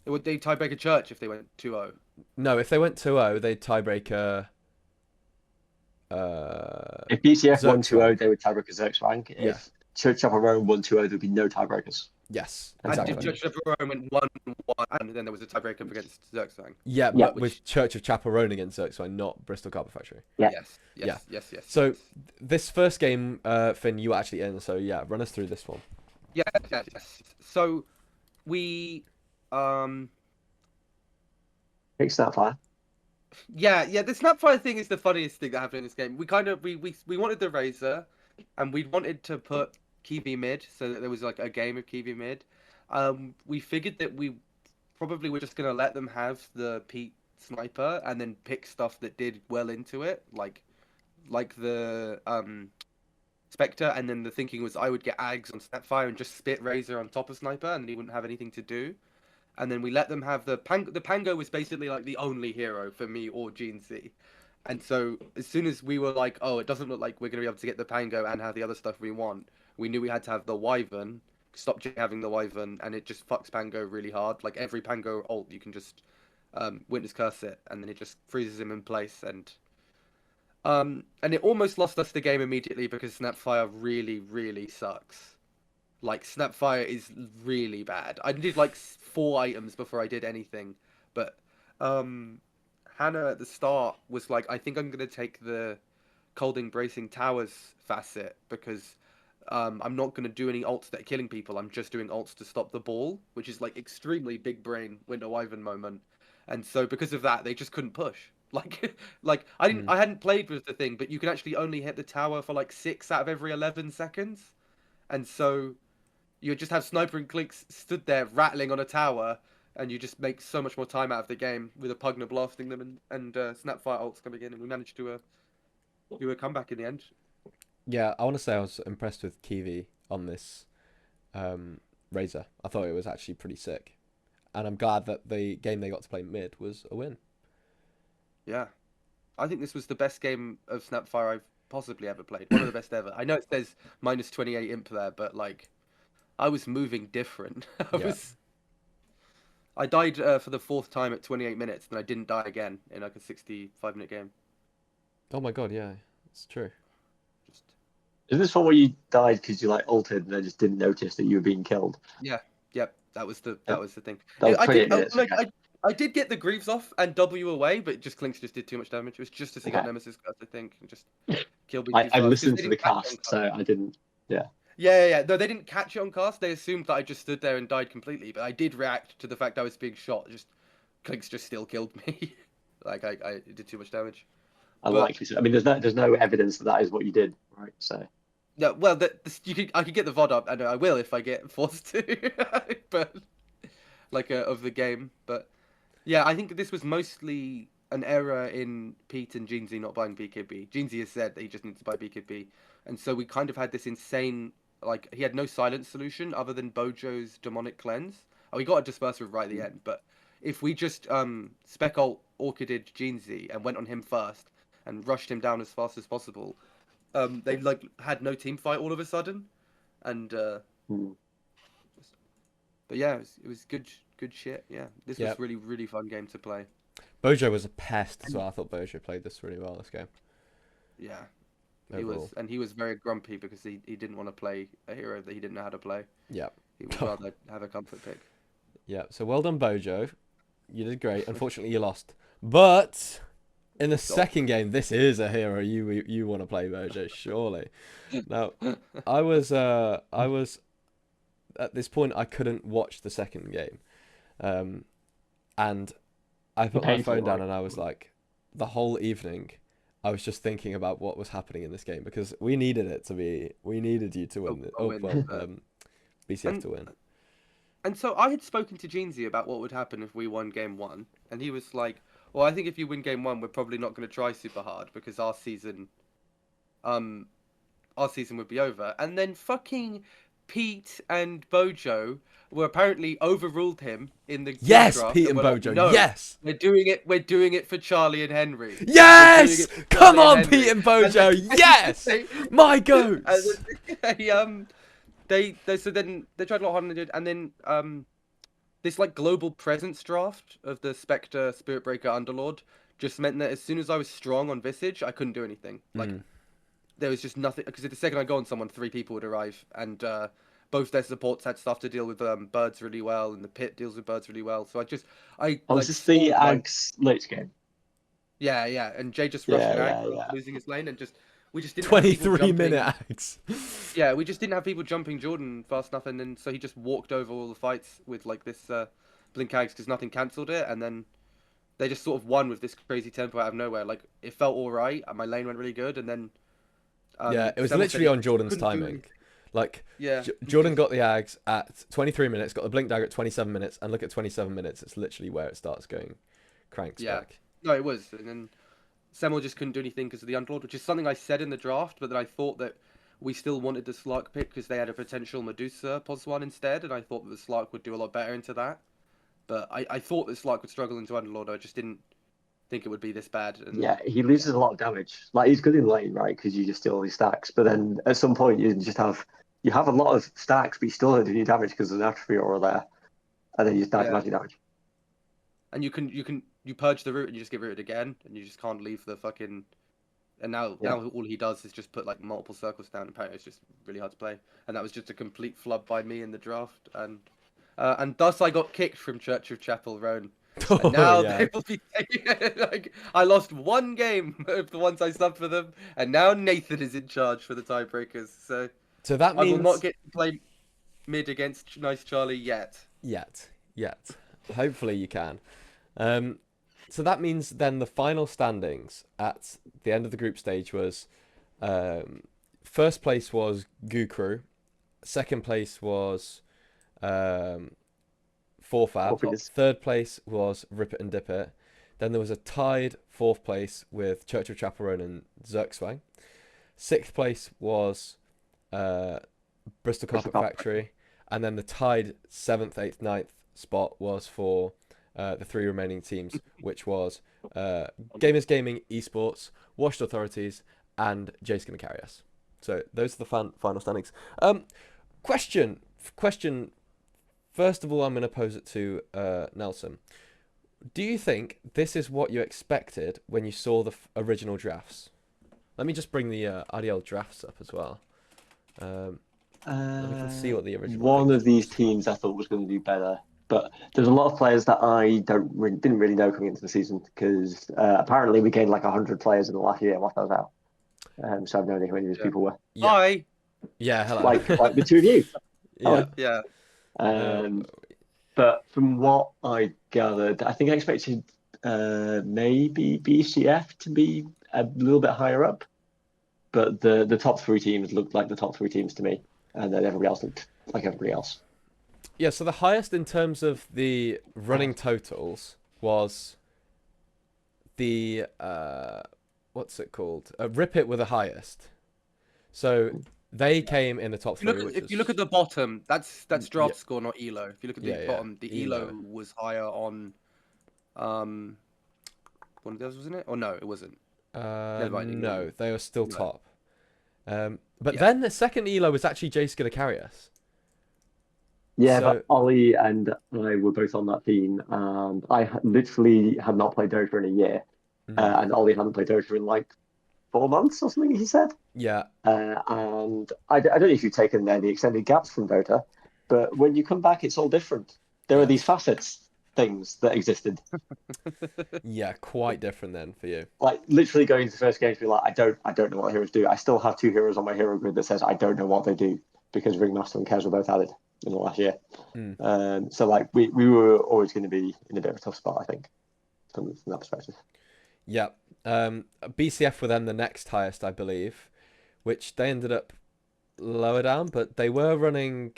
Would they tiebreaker Church if they went 2-0? No, if they went 2-0, they'd tiebreaker. If BCF won 2-0, they would tiebreaker Zergswang. Yeah. If Church Chapel Roan won 2-0, there'd be no tiebreakers. Yes, And exactly. if Church of Rome went 1-1, and then there was a tiebreaker against Zergswang. Yeah, Yeah. but with Church of Chapel Roan against Zergswang, not Bristol Carpet Factory. Yeah. Yes. So this first game, Finn, you were actually in. So yeah, run us through this one. Yes. So we Big Snapfire. Yeah, the Snapfire thing is the funniest thing that happened in this game. We wanted the Razor, and we wanted to put Kiwi mid, so that there was like a game of Kiwi mid. We figured that we probably we're just gonna let them have the Pete sniper and then pick stuff that did well into it, like the Spectre, and then the thinking was I would get Ags on Snapfire and just spit Razor on top of Sniper, and then he wouldn't have anything to do. And then we let them have the Pango was basically like the only hero for me or Gene Z. And so as soon as we were like, oh, it doesn't look like we're gonna be able to get the Pango and have the other stuff we want, we knew we had to have the Wyvern. Stop having the Wyvern, and it just fucks Pango really hard. Like every Pango ult, you can just Witness Curse it, and then it just freezes him in place, and it almost lost us the game immediately because Snapfire really, really sucks. Like Snapfire is really bad. I did like 4 items before I did anything, but Hannah at the start was like, I think I'm gonna take the Cold Embracing Towers facet because I'm not gonna do any ults that are killing people. I'm just doing ults to stop the ball, which is like extremely big brain Winter Wyvern moment. And so because of that, they just couldn't push. Like I hadn't played with the thing, but you can actually only hit the tower for like 6 out of every 11 seconds, and so you just have Sniper and Clinks stood there rattling on a tower, and you just make so much more time out of the game with a Pugna blasting them and Snapfire ults coming in, and we managed to do a comeback in the end. Yeah, I want to say I was impressed with Kiwi on this Razor. I thought it was actually pretty sick, and I'm glad that the game they got to play mid was a win. Yeah, I think this was the best game of Snapfire I've possibly ever played. One of the best ever. I know it says -28 imp there, but like I was moving different. Yeah. I died for the 4th time at 28 minutes, and I didn't die again in like a 65-minute game. Oh my god, yeah, it's true. Just Is this one where you died because you like ulted and then just didn't notice that you were being killed? yeah, yep. That was the thing. That was I 28 did minutes. like Okay. I did get the Greaves off and W away, but just Clinks just did too much damage. It was just as he got Okay. Nemesis Curse, I think, and just killed me too I fast. 'Cause listened they to the didn't catch it on cast, cast. so I didn't. Yeah. Yeah. No, they didn't catch it on cast. They assumed that I just stood there and died completely. But I did react to the fact I was being shot. Just Clinks just still killed me. Like I did too much damage. Unlikely. I mean, there's no evidence that that is what you did, right? So. No, well, I could get the VOD up, and I will if I get forced to, but like of the game. But yeah, I think this was mostly an error in Pete and Jeansy not buying BKB. Jeansy has said that he just needs to buy BKB, and so we kind of had this insane, like he had no silence solution other than Bojo's demonic cleanse. Oh, we got a disperser right at the end, but if we just spec ult orchided Jeansy and went on him first and rushed him down as fast as possible, they like had no team fight all of a sudden, and but yeah, it was good shit. Yeah, this was really really fun game to play. Bojo was a pest as well. I thought Bojo played this really well this game. Yeah, Overall. he was very grumpy because he didn't want to play a hero that he didn't know how to play. Yeah, he would rather have a comfort pick. Yeah, so well done, Bojo. You did great. Unfortunately, you lost, but in the second game, this is a hero you want to play, Bojo, surely. Now, I was at this point I couldn't watch the second game, and I put my phone down and I was like, the whole evening, I was just thinking about what was happening in this game because we needed you to win. BCF to win. And so I had spoken to Jeansy about what would happen if we won game 1, and he was like, well, I think if you win game 1, we're probably not going to try super hard because our season would be over. And then fucking Pete and Bojo were apparently overruled him in the draft. Pete and Bojo. Like, no, yes, we're doing it for Charlie and Henry. Yes, come on, Pete and Bojo. Yes, my goats. They so then they tried a lot harder than they did, and then this like global presence draft of the Spectre, Spirit Breaker, Underlord just meant that as soon as I was strong on Visage, I couldn't do anything. Like there was just nothing because the second I go on someone, 3 people would arrive, and both their supports had stuff to deal with birds really well, and the pit deals with birds really well. So was this the Ags late game? Yeah, and Jay just rushed losing his lane, and we just didn't 23-minute acts. Yeah, we just didn't have people jumping Jordan fast enough, and then so he just walked over all the fights with like this blink Ags because nothing cancelled it, and then they just sort of won with this crazy tempo out of nowhere. Like it felt all right, and my lane went really good, and then it was literally on Jordan's timing. Like, Yeah. Jordan got the Ags at 23 minutes, got the Blink Dagger at 27 minutes, and look at 27 minutes, it's literally where it starts going cranks Yeah. back. No, it was, and then Semmel just couldn't do anything because of the Underlord, which is something I said in the draft, but then I thought that we still wanted the Slark pick because they had a potential Medusa pos one instead, and I thought that the Slark would do a lot better into that. But I thought that Slark would struggle into Underlord. I just didn't think it would be this bad. And Yeah, he yeah, loses a lot of damage. Like he's good in lane, right? Because you just steal all these stacks. But then at some point you have a lot of stacks, but you still don't do any damage because there's an atrophy aura there, and then you just die to yeah, magic damage. and you purge the root and you just get rooted again, and you just can't leave the fucking. And Yeah, now all he does is just put like multiple circles down, and apparently it's just really hard to play. And that was just a complete flub by me in the draft, and thus I got kicked from Church of Chapel Roan. And Oh now yeah. they will be like I lost one game of the ones I subbed for them, and now Nathan is in charge for the tiebreakers. So So that I will not means get to play mid against Nice Charlie yet. yet. Hopefully you can. So that means then the final standings at the end of the group stage was first place was Goo Crew, second place was Forfab, Orpheus. third place was Rip It and Dip It. Then there was a tied fourth place with Church of Chaperone and Zerkswang. Sixth place was Bristol Carpet Factory, and then the tied seventh, eighth, ninth spot was for the three remaining teams, which was Gamers Gaming, Esports, Washed Authorities, and Jay's Gonna Carry Us. So those are the final standings. Question. First of all, I'm going to pose it to Nelson. Do you think this is what you expected when you saw the original drafts? Let me just bring the IDL drafts up as well. We can see what the original. One of these teams I thought was going to do better, but there's a lot of players that I didn't really know coming into the season because apparently we gained like 100 players in the last year whilst I was out. So I have no idea who any of these people were. Yeah. Hi. Yeah, hello. Like the two of you. Yeah. Yeah. But from what I gathered, I think I expected maybe BCF to be a little bit higher up, but the top three teams looked like the top three teams to me, and then everybody else looked like everybody else. Yeah, so the highest in terms of the running totals was the what's it called? Rip It were the highest. So they came in the top three. If you look at the bottom, that's draft Yeah. score, not elo. If you look at the Yeah, bottom, the elo elo. was higher on one of those, wasn't it? Or no, it wasn't. Never mind, ignore No, me. they were still No. top. But Yeah. then the second elo was actually Jace Gonna Carry Us. Yeah, So- but Ollie and I were both on that team, and literally had not played Dota in a year, and Ollie hadn't played Dota in like 4 months or something, he said. Yeah. And I don't know if you've taken any extended gaps from Dota, but when you come back, it's all different. There are these facets things that existed. Yeah, quite different then for you. Like literally going to the first game to be like, I don't know what heroes do. I still have 2 heroes on my hero grid that says I don't know what they do because Ringmaster and Kez were both added in the last year. So like we were always going to be in a bit of a tough spot, I think, from that perspective. Yeah. BCF were then the next highest, I believe, which they ended up lower down, but they were running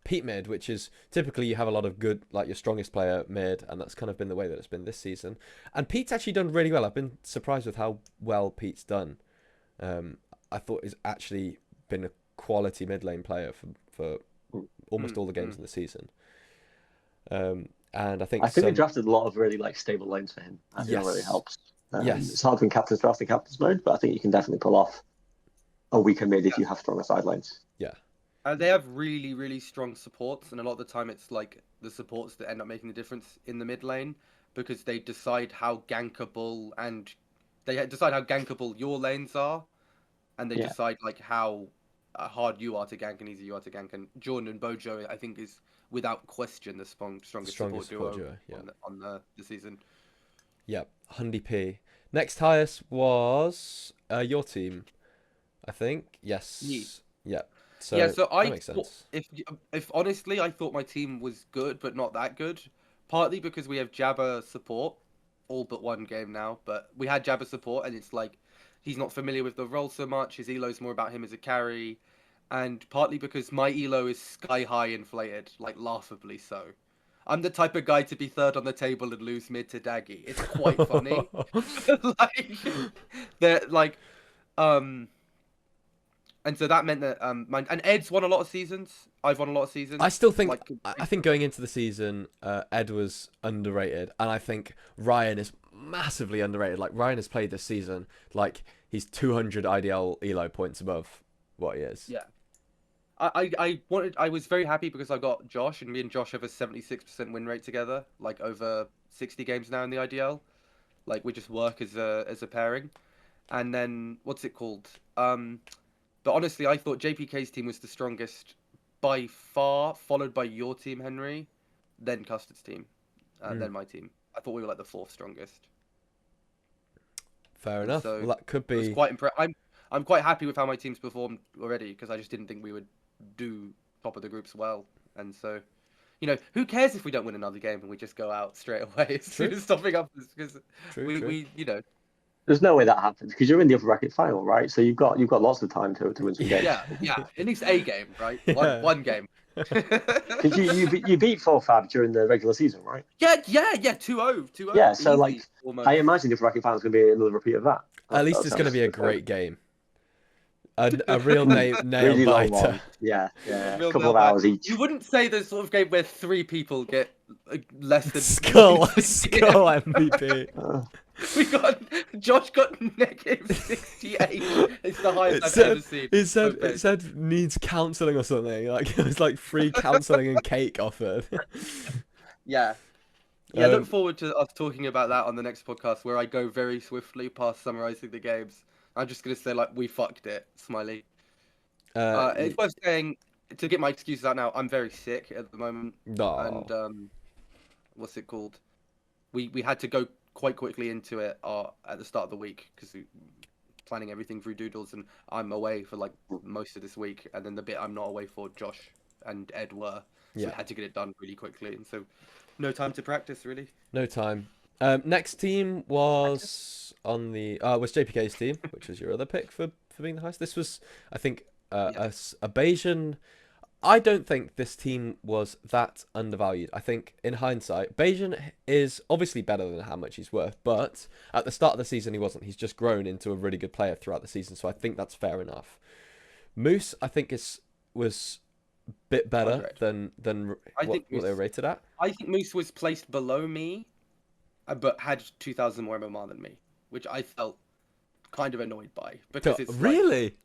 Pete mid, which is typically you have a lot of good, like your strongest player mid, and that's kind of been the way that it's been this season. And Pete's actually done really well. I've been surprised with how well Pete's done. I thought he's actually been a quality mid lane player for almost all the games in the season. And I think we drafted a lot of really like stable lanes for him. I think that really helps. It's hard when captains drafting captains mode, but I think you can definitely pull off a weaker mid if you have stronger side lanes. Yeah. They have really, really strong supports, and a lot of the time it's like the supports that end up making the difference in the mid lane because they decide how gankable your lanes are, and they decide like how hard you are to gank and easy you are to gank. And Jordan and Bojo, I think, is without question the strongest support duo on the season. Yep, Hundy P. Next highest was your team, I think. Yes. Yeah. So that makes sense. If honestly, I thought my team was good, but not that good. Partly because we have Jabba support, all but one game now. But we had Jabba support, and it's like he's not familiar with the role so much. His elo's more about him as a carry, and partly because my elo is sky high inflated, like laughably so. I'm the type of guy to be third on the table and lose mid to Daggy. It's quite funny. like, like, um, and so that meant that and Ed's won a lot of seasons. I've won a lot of seasons. I still think like I think going into the season, Ed was underrated, and I think Ryan is massively underrated. Like Ryan has played this season, like he's 200 IDL elo points above what he is. Yeah. I was very happy because I got Josh, and me and Josh have a 76% win rate together, like over 60 games now in the IDL. Like we just work as a pairing. And then what's it called? But honestly, I thought JPK's team was the strongest by far, followed by your team, Henry, then Custard's team, then my team. I thought we were like the fourth strongest. Fair And enough. so Well, that could I was be. quite I'm quite happy with how my team's performed already because I just didn't think we would do top of the groups well. And so, who cares if we don't win another game and we just go out straight away as soon as stopping up because True. we There's no way that happens because you're in the upper bracket final, right? So you've got lots of time to win some games. yeah, at least a game, right? Yeah. One game. Because you beat 4-5 during the regular season, right? Yeah, 2-0, 2-0. Yeah, so Easy, like almost. I imagine the upper bracket final is going to be another repeat of that. At least it's going to be a great game. A real nail Really long biter. one. Yeah, a Real couple of nail hours biter. each. You wouldn't say the sort of game where 3 people get less than Skull MVP. We got Josh got -68. It's the highest I've ever seen. It said needs counselling or something. Like it was like free counselling and cake offered. Yeah. Look forward to us talking about that on the next podcast where I go very swiftly past summarizing the games. I'm just gonna say like we fucked it, smiley. It's worth saying to get my excuses out now. I'm very sick at the moment, and what's it called? We had to go quite quickly into it at the start of the week because planning everything through Doodles, and I'm away for like most of this week, and then the bit I'm not away for, Josh and Ed were, so we had to get it done really quickly, and so no time to practice really. No time. Next team was on the was JPK's team, which was your other pick for being the highest. This was, I think, a Bayesian. I don't think this team was that undervalued. I think in hindsight, Bayesian is obviously better than how much he's worth, but at the start of the season he wasn't. He's just grown into a really good player throughout the season, so I think that's fair enough. Moose, I think, was a bit better than what they were rated at. I think Moose was placed below me, but had 2,000 more MMR than me, which I felt kind of annoyed by because it's really.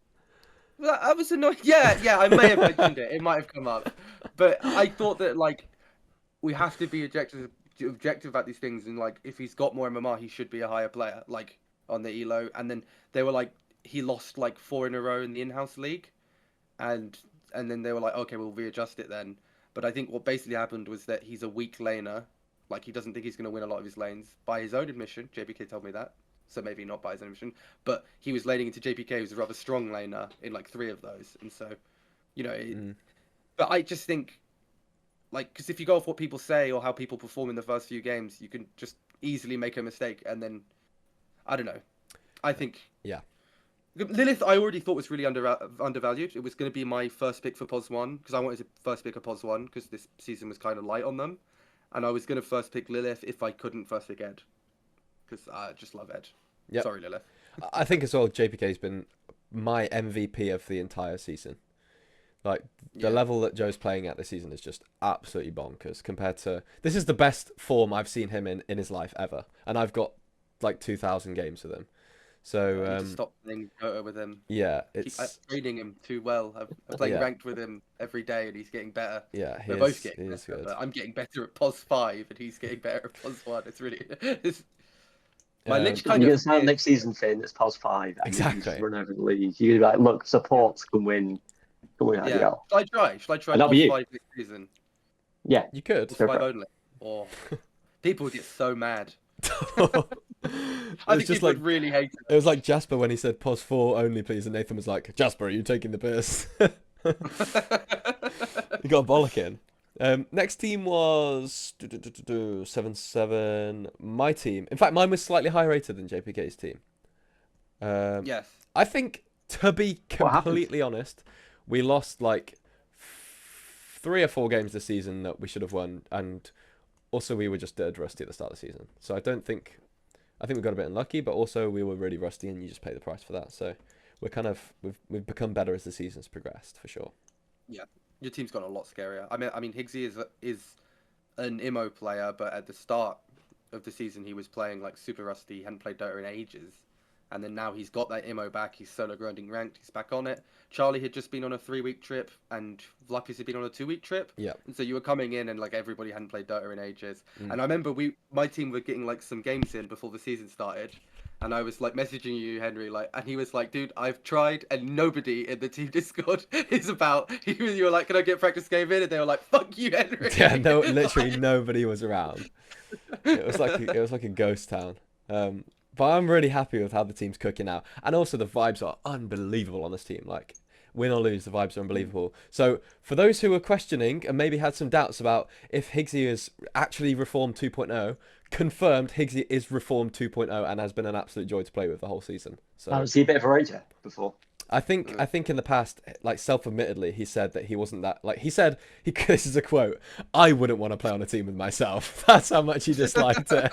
I was annoyed. Yeah, I may have mentioned it. It might have come up, but I thought that like we have to be objective about these things, and like if he's got more MMR, he should be a higher player, like on the elo. And then they were like he lost like 4 in a row in the in-house league, and then they were like, okay, we'll readjust it then. But I think what basically happened was that he's a weak laner, like he doesn't think he's going to win a lot of his lanes by his own admission. JPK told me that. So maybe not by his own admission, but he was laning into JPK, who's a rather strong laner in like 3 of those, and so, But I just think, like, because if you go off what people say or how people perform in the first few games, you can just easily make a mistake, and then, I don't know. I think Lilith I already thought was really undervalued. It was going to be my first pick for POS 1 because I wanted to first pick a POS 1 because this season was kind of light on them, and I was going to first pick Lilith if I couldn't first pick Ed. Because I just love Ed. Yep. Sorry, Lilith. I think as well, JPK's been my MVP of the entire season. Like, the level that Joe's playing at this season is just absolutely bonkers compared to... This is the best form I've seen him in his life ever. And I've got, like, 2,000 games with him. So... I need to stop playing Dota with him. Yeah, it's... I'm training him too well. I'm playing ranked with him every day, and he's getting better. Yeah, we're both getting better. But I'm getting better at POS 5, and he's getting better at POS 1. It's really... My Lich kind you're of going to start next season, Finn. It's POS 5. And exactly. You just run over the league. You're going to be like, look, supports can win. Can win IDL. Should I try POS 5 next season? Yeah, you could. POS 5 only. Or people would get so mad. I think people would really hate it. It was like Jasper when he said POS 4 only, please, and Nathan was like, Jasper, are you taking the piss? You got a bollock in. Next team was 7-7. My team. In fact, mine was slightly higher rated than JPK's team. Yes. I think, to be completely honest, we lost like 3 or 4 games this season that we should have won, and also we were just dead rusty at the start of the season. So I think we got a bit unlucky, but also we were really rusty, and you just pay the price for that. So we're kind of we've become better as the season's progressed for sure. Yeah, your team's gotten a lot scarier. I mean, Higgsy is an IMO player, but at the start of the season he was playing like super rusty. He hadn't played Dota in ages, and then now he's got that IMO back. He's solo grinding ranked. He's back on it. Charlie had just been on a 3-week trip, and Vlapis had been on a 2-week trip. Yeah. And so you were coming in, and like everybody hadn't played Dota in ages. And I remember my team were getting like some games in before the season started. And I was like messaging you, Henry, like, and he was like, "Dude, I've tried, and nobody in the team Discord is about." You were like, "Can I get practice game in?" And they were like, "Fuck you, Henry." Yeah, no, literally nobody was around. It was like a ghost town. But I'm really happy with how the team's cooking out, and also the vibes are unbelievable on this team. Like, win or lose, the vibes are unbelievable. So for those who were questioning and maybe had some doubts about if Higgsy is actually Reformed 2.0, confirmed Higgsy is Reformed 2.0 and has been an absolute joy to play with the whole season. So Was he a bit of a rager before? I think in the past, like self-admittedly, he said that he wasn't that, like he said this is a quote, "I wouldn't want to play on a team with myself." That's how much he disliked it.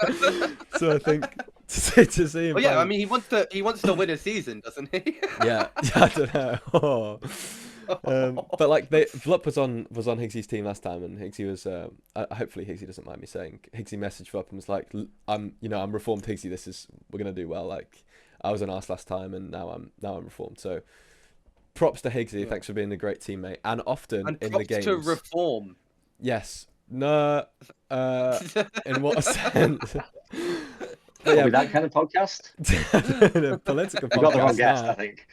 So I think to see him. Well, yeah, I mean, he wants to win a season, doesn't he? Yeah, I don't know. But like Vlup was on Higgsy's team last time, and Higgsy was hopefully Higgsy doesn't mind me saying, Higgsy messaged Vlup and was like, I'm Reformed Higgsy, we're gonna do well. Like, I was an arse last time, and now I'm Reformed. So props to Higgsy. Yeah. Thanks for being a great teammate, and often and in the games to Reform. Yes. No. In what sense? Yeah, that kind of podcast. A political podcast. I got the wrong guest, I think.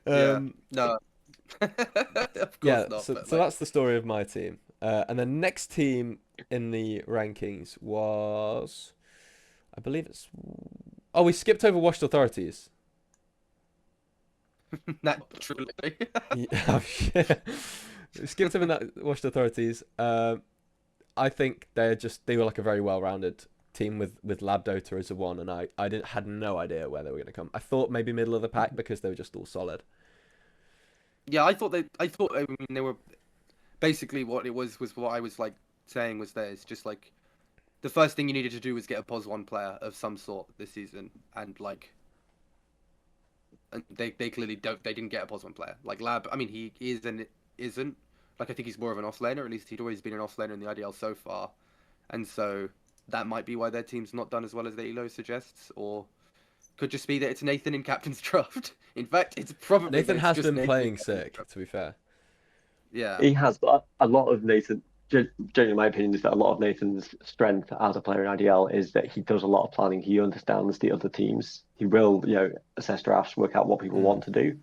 Yeah. No. Of course not. So that's the story of my team. And the next team in the rankings was, I believe it's. Oh, we skipped over Washed Authorities. Naturally. Oh shit. We skipped over that Washed Authorities. I think they were like a very well-rounded team with Lab Dota as a one, and I had no idea where they were going to come. I thought maybe middle of the pack because they were just all solid. Yeah, I mean, they were basically what it was what I was like saying was that it's just like the first thing you needed to do was get a POS 1 player of some sort this season, and like, and they clearly didn't get a POS 1 player. Like Lab, I mean, he is and isn't. Like, I think he's more of an offlaner. At least he'd always been an offlaner in the IDL so far, and so that might be why their team's not done as well as the Elo suggests, or could just be that it's Nathan in captain's draft. In fact, it's probably Nathan has been playing sick, to be fair. Yeah, he has, but a lot of Nathan, generally my opinion is that a lot of Nathan's strength as a player in IDL is that he does a lot of planning. He understands the other teams. He will, assess drafts, work out what people want to do,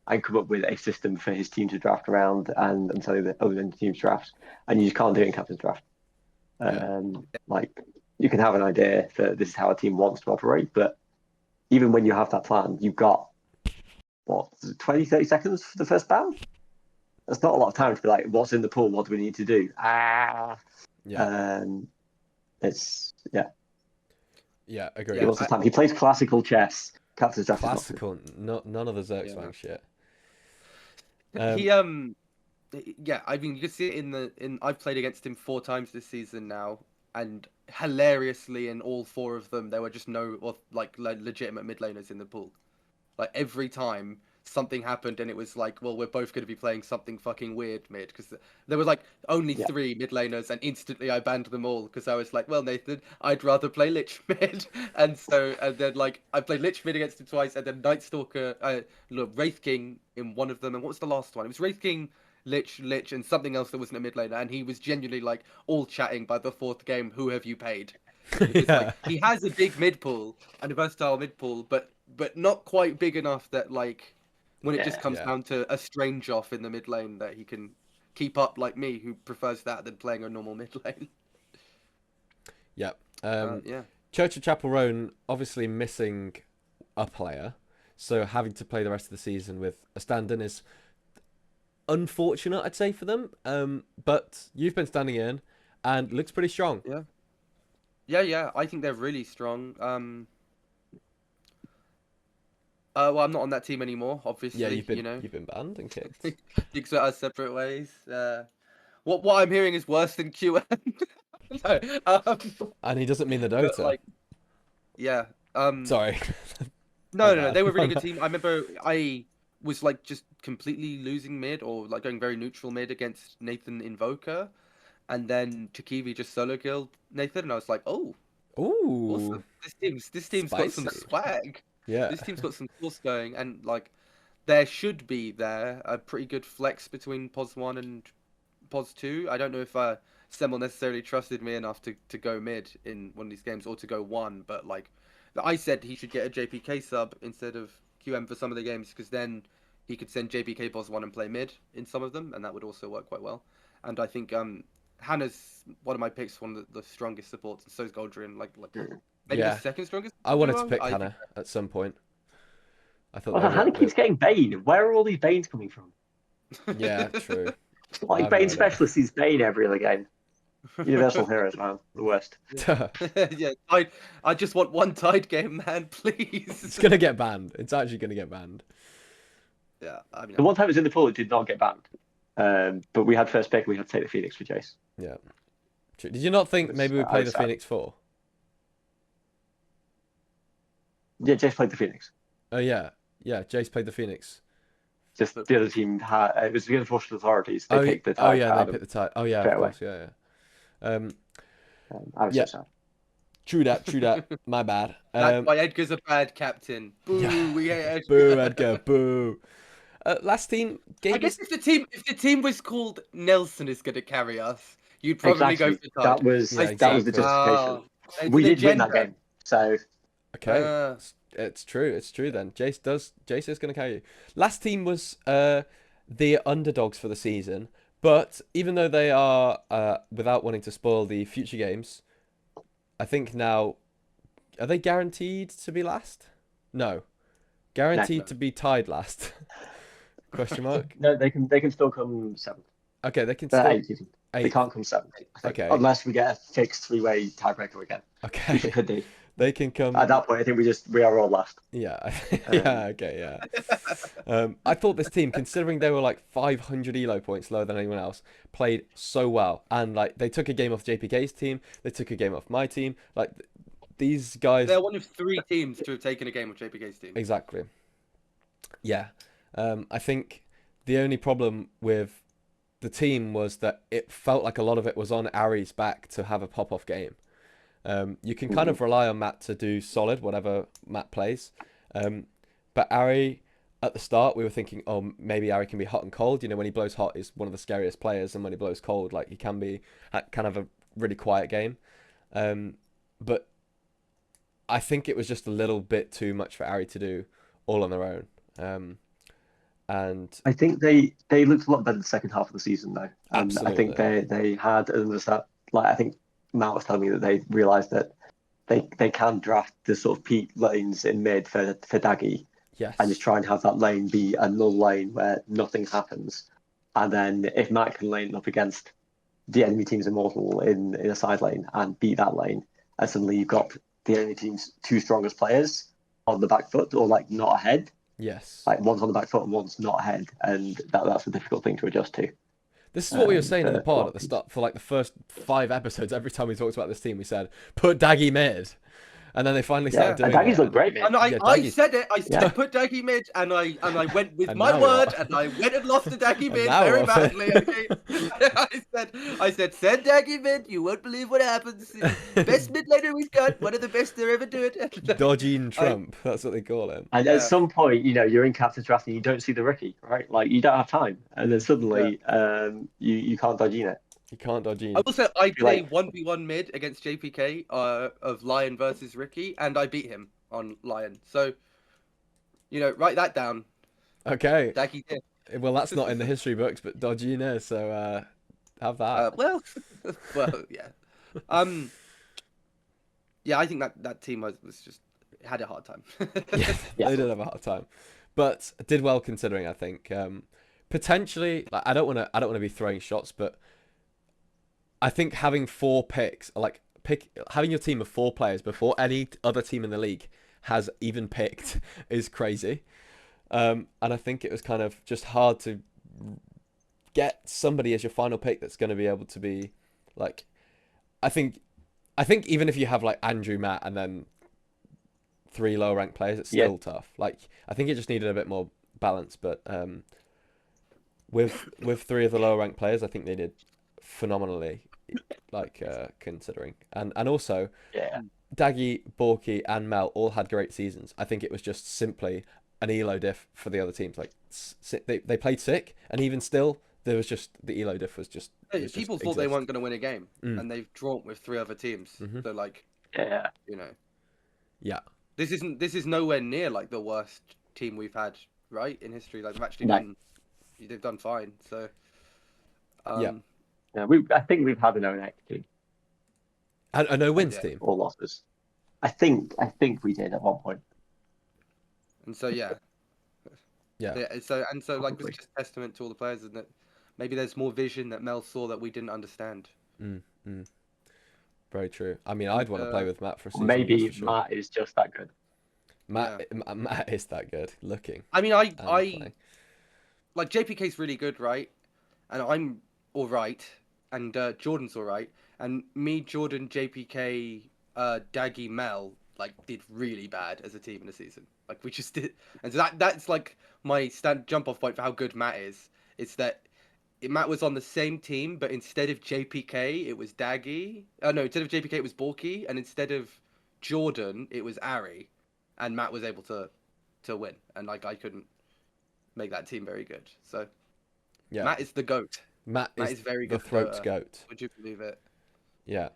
and come up with a system for his team to draft around and so that other than the team's draft. And you just can't do it in captain's draft. Like, you can have an idea that this is how a team wants to operate, but even when you have that plan, you've got, 20, 30 seconds for the first ban? That's not a lot of time to be like, what's in the pool? What do we need to do? It's, Yeah, agree. He wants the time. He plays classical chess. Captain's draft. Classical, none of the Zergswang shit. I mean, you can see it I've played against him 4 times this season now, and hilariously in all 4 of them there were just no legitimate mid laners in the pool. Like, every time something happened and it was like, well, we're both going to be playing something fucking weird mid, because there were like only 3 mid laners, and instantly I banned them all because I was like, well, Nathan, I'd rather play Lich mid. And then like I played Lich mid against him twice, and then Night Stalker, Wraith King in one of them, and what was the last one? It was Wraith King, Lich, and something else that wasn't a mid laner, and he was genuinely like all chatting by the 4th game, who have you paid? Because like, he has a big mid pool and a versatile mid pool, but not quite big enough that like when it just comes down to a strange off in the mid lane that he can keep up like me, who prefers that than playing a normal mid lane. Yeah. Church of Chapel Roan obviously missing a player, so having to play the rest of the season with a stand-in is unfortunate, I'd say, for them. But you've been standing in and looks pretty strong. Yeah, I think they're really strong. Well, I'm not on that team anymore, Yeah, obviously. you've been banned and kicked. Things went our separate ways. What I'm hearing is worse than QM. No, And he doesn't mean the but Dota. like, yeah. Sorry. My No. They bad. were a My really good bad. team. I remember I was like just completely losing mid or like going very neutral mid against Nathan Invoker, and then Chikivi just solo killed Nathan, and I was like, oh, Ooh, awesome. This team's got some spicy. swag. Yeah. This team's got some force going, and like there should be there a pretty good flex between Pos 1 and Pos 2. I don't know if Semmel necessarily trusted me enough to go mid in one of these games or to go one, but like I said he should get a JPK sub instead of QM for some of the games because then he could send JPK Pos 1 and play mid in some of them, and that would also work quite well. And I think Hannah's one of my picks, one of the strongest supports, and so is Goldrian, like maybe the Yeah. second strongest I wanted to duo. pick I think Hannah at some point. I thought Also, they were Hannah keeps getting Bane. Where are all these Banes coming from? Yeah, true. Like I've no Bane idea. specialist is Bane every other game. Universal heroes, man, the worst. Yeah, I just want one Tide game, man, please. It's gonna get banned. It's actually gonna get banned. Yeah, I mean, The one time it was in the pool, it did not get banned. But we had first pick, we had to take the Phoenix for Jace. Yeah. True. Did you not think maybe we I play was the sad. Phoenix 4? Yeah, Jace played the Phoenix. Oh yeah. Yeah, Jace played the Phoenix. Just the other team had it was the unfortunate authorities. They Oh, picked the oh Tide yeah, for they Adam picked the tie. Oh yeah, straight of away. course, yeah, I was yeah. so sad. True that. My bad. that's why Edgar's a bad captain. Boo, Yeah. we hate Edgar. Boo, Edgar, boo. Last team, I Gabe guess if the team was called Nelson is gonna carry us, you'd probably go Exactly. for Tide. Yeah, That was the exactly. justification. It's We an did win that agenda. game. So Okay. It's true then. Jace is gonna carry you. Last team was the underdogs for the season, but even though they are without wanting to spoil the future games, I think now are they guaranteed to be last? No. Guaranteed No. to be tied last. Question mark. no, they can still come seventh. Okay, they can still Eighth even. They eighth. can't come seventh. I think. Okay. Unless we get a fixed three-way tiebreaker again. Which we Okay. could do. They can come. At that point, I think we are all last. Yeah. Yeah. Okay. Yeah. I thought this team, considering they were like 500 elo points lower than anyone else, played so well. And like they took a game off JPK's team, they took a game off my team. Like these guys. They're one of 3 teams to have taken a game of JPK's team. Exactly. Yeah. I think the only problem with the team was that it felt like a lot of it was on Ari's back to have a pop-off game. You can kind of rely on Matt to do solid, whatever Matt plays. But Ari, at the start, we were thinking, oh, maybe Ari can be hot and cold. You know, when he blows hot, he's one of the scariest players. And when he blows cold, like he can be kind of a really quiet game. But I think it was just a little bit too much for Ari to do all on their own. And I think they looked a lot better the second half of the season though. And I think Absolutely. they had like I think Matt was telling me that they realised that they can draft the sort of peak lanes in mid for Daggy yes, and just try and have that lane be a null lane where nothing happens. And then if Matt can lane up against the enemy team's immortal in a side lane and beat that lane, and suddenly you've got the enemy team's 2 strongest players on the back foot or like not ahead. yes. Like one's on the back foot and one's not ahead, and that's a difficult thing to adjust to. This is what we were saying in the pod at the start for like the first 5 episodes. Every time we talked about this team, we said put Daggy mid, and then they finally started doing Daggy's it. looked great, man. And I Daggy's- said it. I said put Daggy mid, and I went with And my now word, what? and I went and lost to Daggy And mid now very what? badly. Okay? I said send Daggy mid. You won't believe what happens. Best mid laner we've got. One of the best they're ever doing. Dodging Trump. That's what they call him. And at some point, you're in captain's draft and you don't see the rookie, right? Like you don't have time, and then suddenly, you can't dodge in it. You can't dodge in. I will say I play Like- 1v1 mid against JPK of Lion versus Ricky, and I beat him on Lion. So, write that down. Okay. Daggy did. Well, that's not in the history books, but dodging is. So have that. Well, yeah. Yeah, I think that team was just had a hard time. Yeah, they did have a hard time, but did well considering. I think potentially, like, I don't want to be throwing shots, but I think having 4 picks, having your team of 4 players before any other team in the league has even picked is crazy. And I think it was kind of just hard to get somebody as your final pick that's going to be able to be like, I think even if you have like Andrew, Matt, and then 3 lower ranked players, it's still tough. Like, I think it just needed a bit more balance, but with 3 of the lower ranked players, I think they did phenomenally, like considering, and also Daggy, Borky, and Mel all had great seasons. I think it was just simply an elo diff for the other teams. Like, they played sick, and even still, there was just the elo diff was just. People thought they weren't going to win a game, and they've drawn with 3 other teams. So like, you know, this is nowhere near like the worst team we've had, right, in history. Like, they've done fine. So I think we've had an ONX team. A no wins team or losses. I think we did at one point. And so So like, this is just testament to all the players, and that maybe there's more vision that Mel saw that we didn't understand. Very true. I mean, I'd want to play with Matt for a season. Maybe sure. Matt is just that good. Matt is that good looking. I mean, I like, JPK's really good, right? And I'm all right, and Jordan's all right, and me, Jordan, JPK, Daggy, Mel, like, did really bad as a team in the season. Like, we just did, and so that's like my jump off point for how good Matt is. It's that Matt was on the same team, but instead of JPK, it was Daggy. No, instead of JPK, it was Borky, and instead of Jordan, it was Ari, and Matt was able to win, and like, I couldn't make that team very good. So Matt is the GOAT. Matt is very good. The throat's GOAT. Would you believe it? Yeah.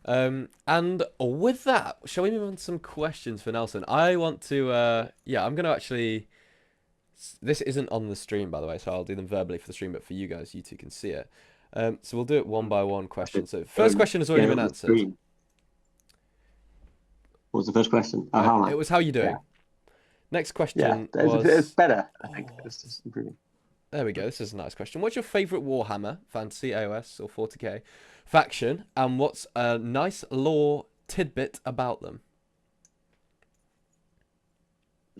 And with that, shall we move on to some questions for Nelson? I want to, I'm going to actually, this isn't on the stream, by the way, so I'll do them verbally for the stream, but for you guys, you two can see it. So we'll do it one by one question. So first question has already been answered. What was the first question? It was how you doing. Next question was... It's better, I think. It's just improving. There we go. This is a nice question. What's your favourite Warhammer, Fantasy, AOS, or 40k faction, and what's a nice lore tidbit about them?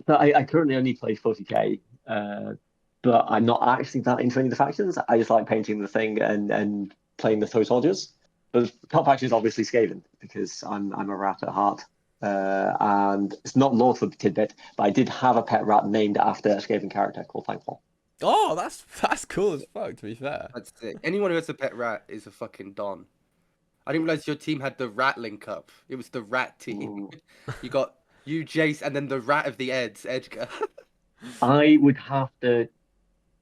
So I currently only play 40k, but I'm not actually that into any of the factions. I just like painting the thing and playing the toy soldiers. But the top faction is obviously Skaven, because I'm a rat at heart. And it's not lore tidbit, but I did have a pet rat named after a Skaven character called Thankful. Oh, that's cool as fuck, to be fair. That's sick. Anyone who has a pet rat is a fucking don. I didn't realize your team had the rat link up. It was the rat team. You got you, Jace, and then the rat of the Eds, Edgar. I would have to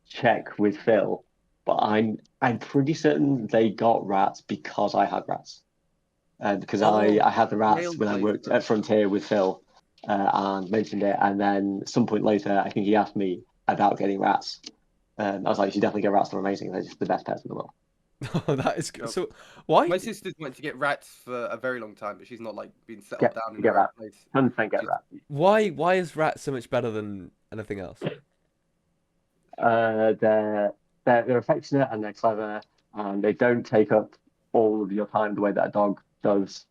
check with Phil, but I'm pretty certain they got rats because I had rats. Because I had the rats when I worked at Frontier with Phil, and mentioned it, and then some point later, I think he asked me about getting rats. I was like, you should definitely get rats. They're amazing. They're just the best pets in the world. Oh, that is good. So why? My sister's went to get rats for a very long time, but she's not like been settled down in the right place. 100% get rats. Why is rats so much better than anything else? They're affectionate and they're clever, and they don't take up all of your time the way that a dog does.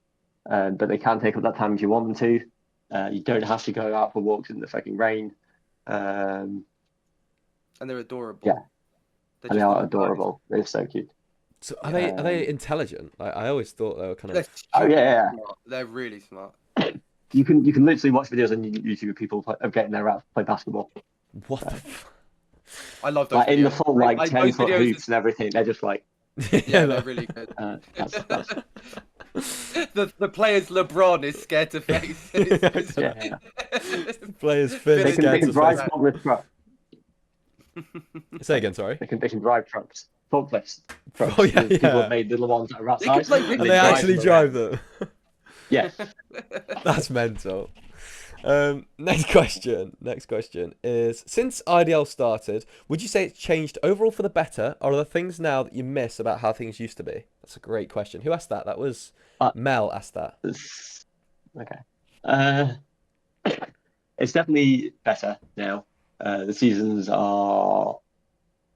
But they can take up that time if you want them to. You don't have to go out for walks in the fucking rain. And they're adorable. Yeah, and they are adorable. Nice. They're so cute. So are they intelligent? I always thought they were kind of. Smart. They're really smart. You can literally watch videos on YouTube of people of getting their rats play basketball. What the? I love those. Like videos. In the full 10-foot hoops and everything. They're just like. Yeah, they're really good. The player's LeBron is scared to face. Players Finn is scared to face. Say again, sorry. They can drive trucks, forklifts. Oh yeah, People have made little ones that are rat size, and they actually drive them. Yeah, that's mental. Next question is: since IDL started, would you say it's changed overall for the better, or are there things now that you miss about how things used to be? That's a great question. Who asked that? That was Mel asked that. Okay. It's definitely better now. The seasons are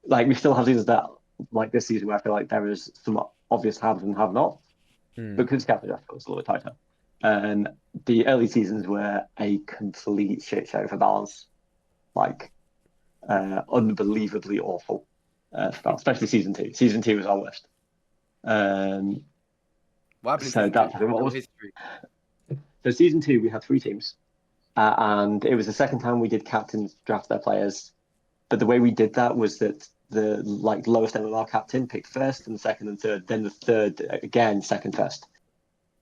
like we still have seasons that like this season where I feel like there is some obvious haves and have not. But because Scavengers, I feel it's a little bit tighter. The early seasons were a complete shit show for balance, like unbelievably awful, for balance, especially season 2. Season 2 was our worst. What happened in So season that's 2? what was. History. So season 2 we had 3 teams, and it was the second time we did captains draft their players. But the way we did that was that the lowest MMR captain picked first and second and third, then the third again second first.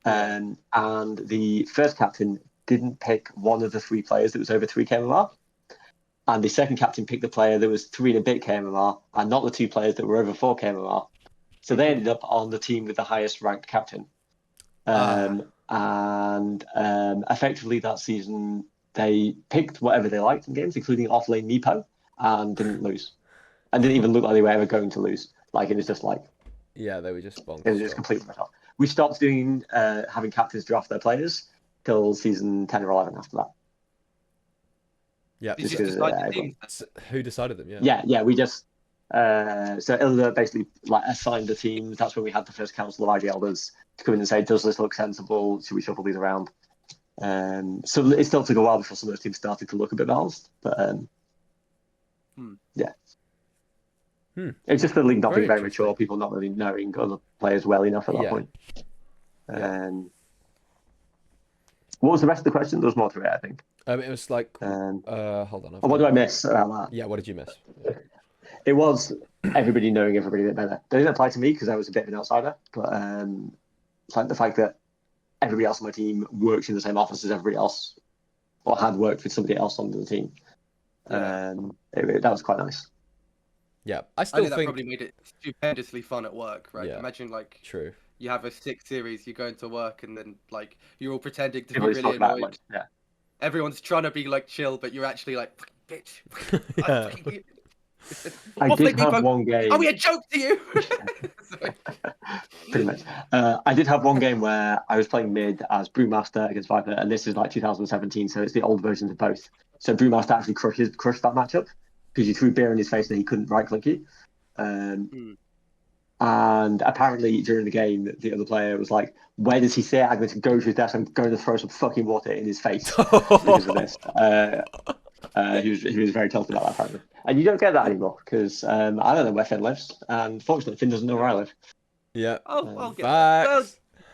Yeah. And the first captain didn't pick one of the 3 players that was over 3k MMR. And the second captain picked the player that was 3 and a bit KMMR, and not the 2 players that were over 4 KMMR. So they ended up on the team with the highest ranked captain. And effectively that season, they picked whatever they liked in games, including offlane Nepo, and didn't lose. And didn't even look like they were ever going to lose. Like, it was just like... Yeah, they were just bonkers. It was just completely off. We stopped doing having captains draft their players till season 10 or 11 after that. Yeah. Did you decide the teams? Who decided them? Yeah. Yeah, we just... so Ilda basically assigned the teams. That's when we had the first council of IG Elders to come in and say, does this look sensible? Should we shuffle these around? So it still took a while before some of those teams started to look a bit balanced. But yeah. It's just the league not being very mature, people not really knowing other players well enough at that point. What was the rest of the question? There was more to it, I think. It was like, hold on. What do I miss about that? Yeah, what did you miss? It was everybody knowing everybody a bit better. That didn't apply to me because I was a bit of an outsider, but it's like the fact that everybody else on my team works in the same office as everybody else, or had worked with somebody else on the team. That was quite nice. Yeah, I still think that think probably made it stupendously fun at work, right? Yeah. Imagine like true. You have a 6 series, you go into work, and then like you're all pretending to Everybody's be really talking about annoyed. it, yeah. Everyone's trying to be like chill, but you're actually like, bitch. Yeah. I did have one game. Are we a joke to you? Pretty much. I did have one game where I was playing mid as Brewmaster against Viper, and this is like 2017, so it's the old versions of both. So Brewmaster actually crushed that matchup because you threw beer in his face and he couldn't right click you. And apparently during the game, the other player was like, "Where does he say I'm going to go to his desk? I'm going to throw some fucking water in his face because of this." He was very tilted about that apparently. And you don't get that anymore because I don't know where Finn lives, and fortunately Finn doesn't know where I live. Yeah. I'll get facts. well,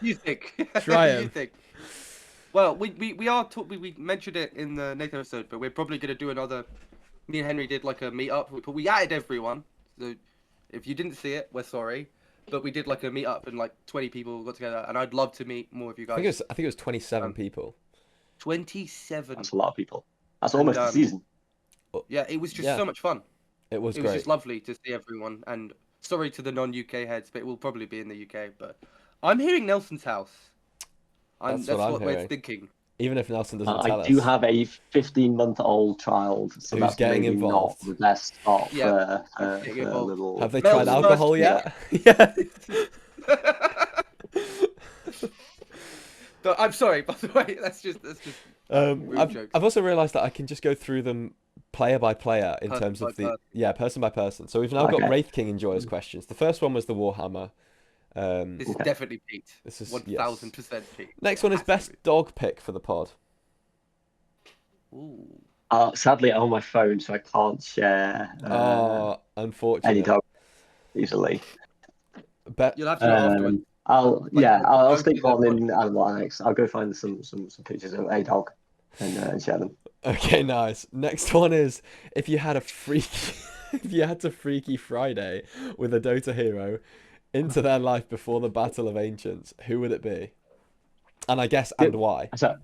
you think? Try him. You think? Well, we mentioned it in the Nathan episode, but we're probably going to do another. Me and Henry did like a meetup, but we added everyone. So if you didn't see it, we're sorry. But we did like a meetup and like 20 people got together, and I'd love to meet more of you guys. I think it was 27 people. 27. That's a lot of people. That's almost a season. Yeah, it was just so much fun. It was great. It was just lovely to see everyone. And sorry to the non-UK heads, but it will probably be in the UK. But I'm hearing Nelson's house. That's what we're thinking. Even if Nelson doesn't tell us. I do have a 15-month-old child, so who's that's getting maybe involved. Not the best spot for little... Have they tried alcohol yet? Yeah. But I'm sorry, by the way. That's just. I've also realised that I can just go through them player by player in terms of person by person. So we've now got Wraith King Enjoyers questions. The first one was the Warhammer. This is definitely Pete. This is 1000% Pete. Next one is best dog pick for the pod. Ooh. Sadly, I'm on my phone, so I can't share. Unfortunately. Any dog easily. You'll have to know afterwards. I'll stick one in Animal Annex. I'll go find some pictures of a dog and share them. Okay, nice. Next one is if you had to Freaky Friday with a Dota hero into their life before the Battle of Ancients, who would it be? And I guess and why? So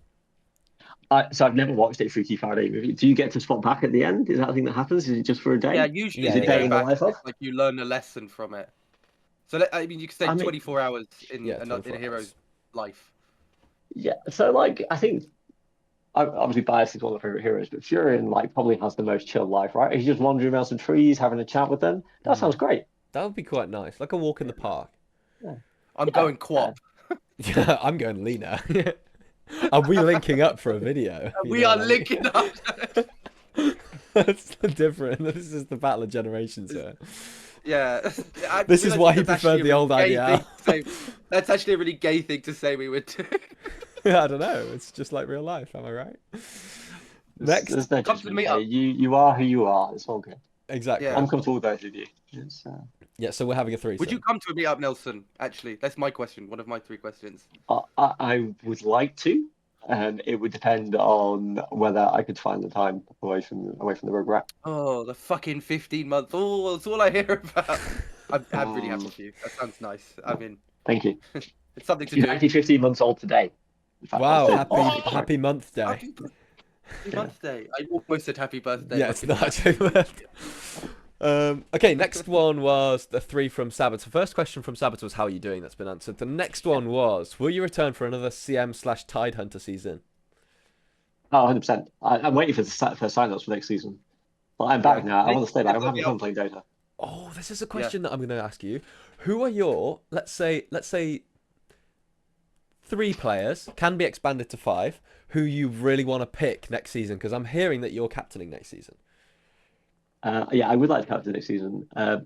I've never watched a Freaky Friday movie. Do you get to spot back at the end? Is that a thing that happens? Is it just for a day? Yeah, usually is it a day in the life of? Like you learn a lesson from it. So I mean, you can stay 24 hours in a hero's life. Yeah. So like, I think obviously Bias is one of my favorite heroes, but Furion like probably has the most chill life, right? He's just wandering around some trees, having a chat with them. That sounds great. That would be quite nice, like a walk in the park. Yeah. I'm going Quap. Yeah, I'm going Lena. Are we linking up for a video? We are linking up. That's different. This is the Battle of Generations here. Yeah. This is why he preferred the old idea. That's actually a really gay thing to say we would do. I don't know. It's just like real life. Am I right? Next. There's no Come to the judgment here. meetup. You are who you are. It's all good. Exactly. Yeah. I'm comfortable with both of you. It's, Yeah, so we're having a threesome. Would you come to a meetup, Nelson? Actually, that's my question. One of my 3 questions. I would like to. It would depend on whether I could find the time away from the road rat. Oh, the fucking 15-month. Oh, that's all I hear about. I'm really happy for you. That sounds nice. I mean, Thank you. it's something to She's do. actually 15 months old today. In fact, Wow, I'll say- happy I'll say- happy month day. Happy birthday. I almost said happy birthday. Yeah, but it's not actually birthday. Okay, next one was the 3 from Sabato. First question from Sabato was, how are you doing? That's been answered. The next one was, will you return for another CM/Tide Hunter season? Oh, 100%. I'm waiting for sign-ups for next season. But I'm back now. I want to stay back. I'm having fun playing Dota. Oh, this is a question that I'm going to ask you. Who are your, let's say 3 players, can be expanded to 5, who you really want to pick next season? Because I'm hearing that you're captaining next season. Yeah, I would like to captain next season. I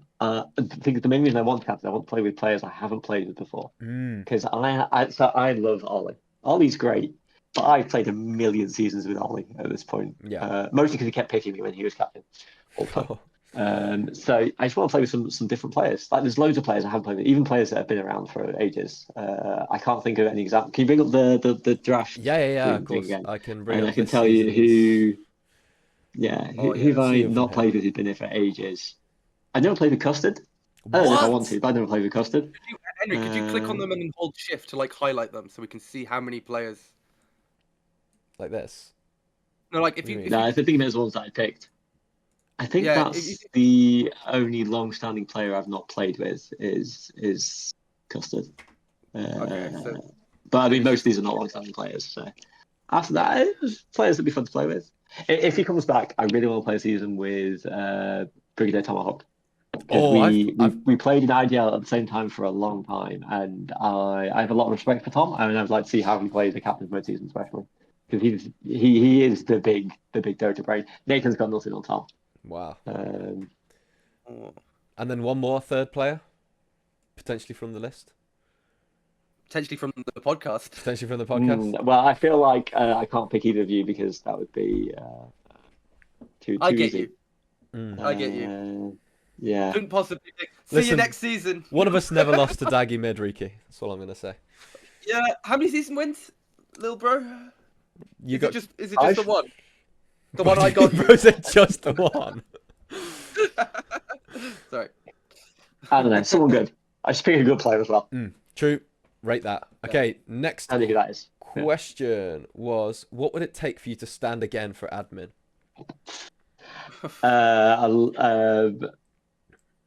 think the main reason I want to captain, I want to play with players I haven't played with before. Because I love Ollie. Ollie's great, but I've played a million seasons with Ollie at this point. Yeah. Mostly because he kept picking me when he was captain all the time. So I just want to play with some different players. Like there's loads of players I haven't played with, even players that have been around for ages. I can't think of any example. Can you bring up the draft? Yeah, of course. Again? I can bring And up I can this tell you season's- who. Yeah, Oh, who have let's I see if we not have- played with who's been here for ages? I never played with Custard. I don't know if I want to, but I never played with Custard. Henry, could you click on them and then hold shift to like highlight them so we can see how many players? Like this. No, like if you. mean? If No, you I think those ones that I picked. I think Yeah, that's the only long-standing player I've not played with is Custard. Okay, so But I mean, maybe most of these are not long-standing players. So after that, it's players that'd be fun to play with. If he comes back, I really want to play a season with Brigadier Tomahawk. Because we played in IDL at the same time for a long time, and I have a lot of respect for Tom, and I would like to see how he plays the captain's mode season, especially because he is the big Dota brain. Nathan's got nothing on Tom. Wow. Oh. And then one more third player, potentially from the list. Potentially from the podcast. Potentially from the podcast. Well, I feel like I can't pick either of you because that would be too I get easy. you. I get you. Yeah. Couldn't possibly pick. See Listen, you next season. One of us never lost to Daggy mid, Riki. That's all I'm gonna say. Yeah. How many season wins, little bro? You Is got it just the one? The one Bro, I got. Bro said just the one. Sorry. I don't know. Someone good. I just pick a good player as well. True. Rate that. Okay. Next I know who that is. question was, what would it take for you to stand again for admin?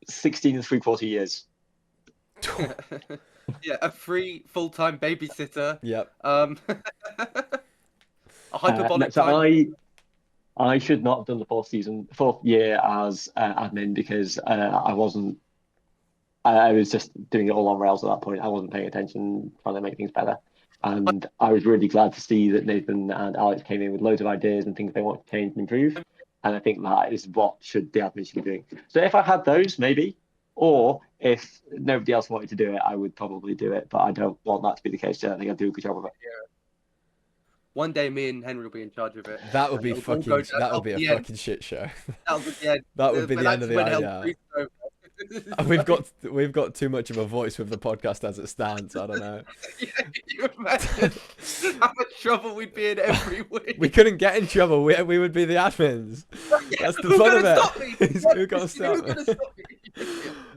16 and 3/4 years. Yeah, a free full-time babysitter. Yep. A hyperbolic So time. I should not have done the fourth year as admin because I wasn't. I was just doing it all on rails at that point. I wasn't paying attention, trying to make things better. And I was really glad to see that Nathan and Alex came in with loads of ideas and things they want to change and improve. And I think that is what the admin should be doing. So if I had those, maybe, or if nobody else wanted to do it, I would probably do it. But I don't want that to be the case. I think I'd do a good job of it. Yeah. One day, me and Henry will be in charge of it. That would be fucking. That would be a fucking shit show. That would be the end. That would be the end of the when idea. Hell Freeze is over. We've got too much of a voice with the podcast as it stands. I don't know. Yeah, can you imagine how much trouble we'd be in every week? We couldn't get in trouble. We would be the admins. That's the fun of it. Who got to stop me?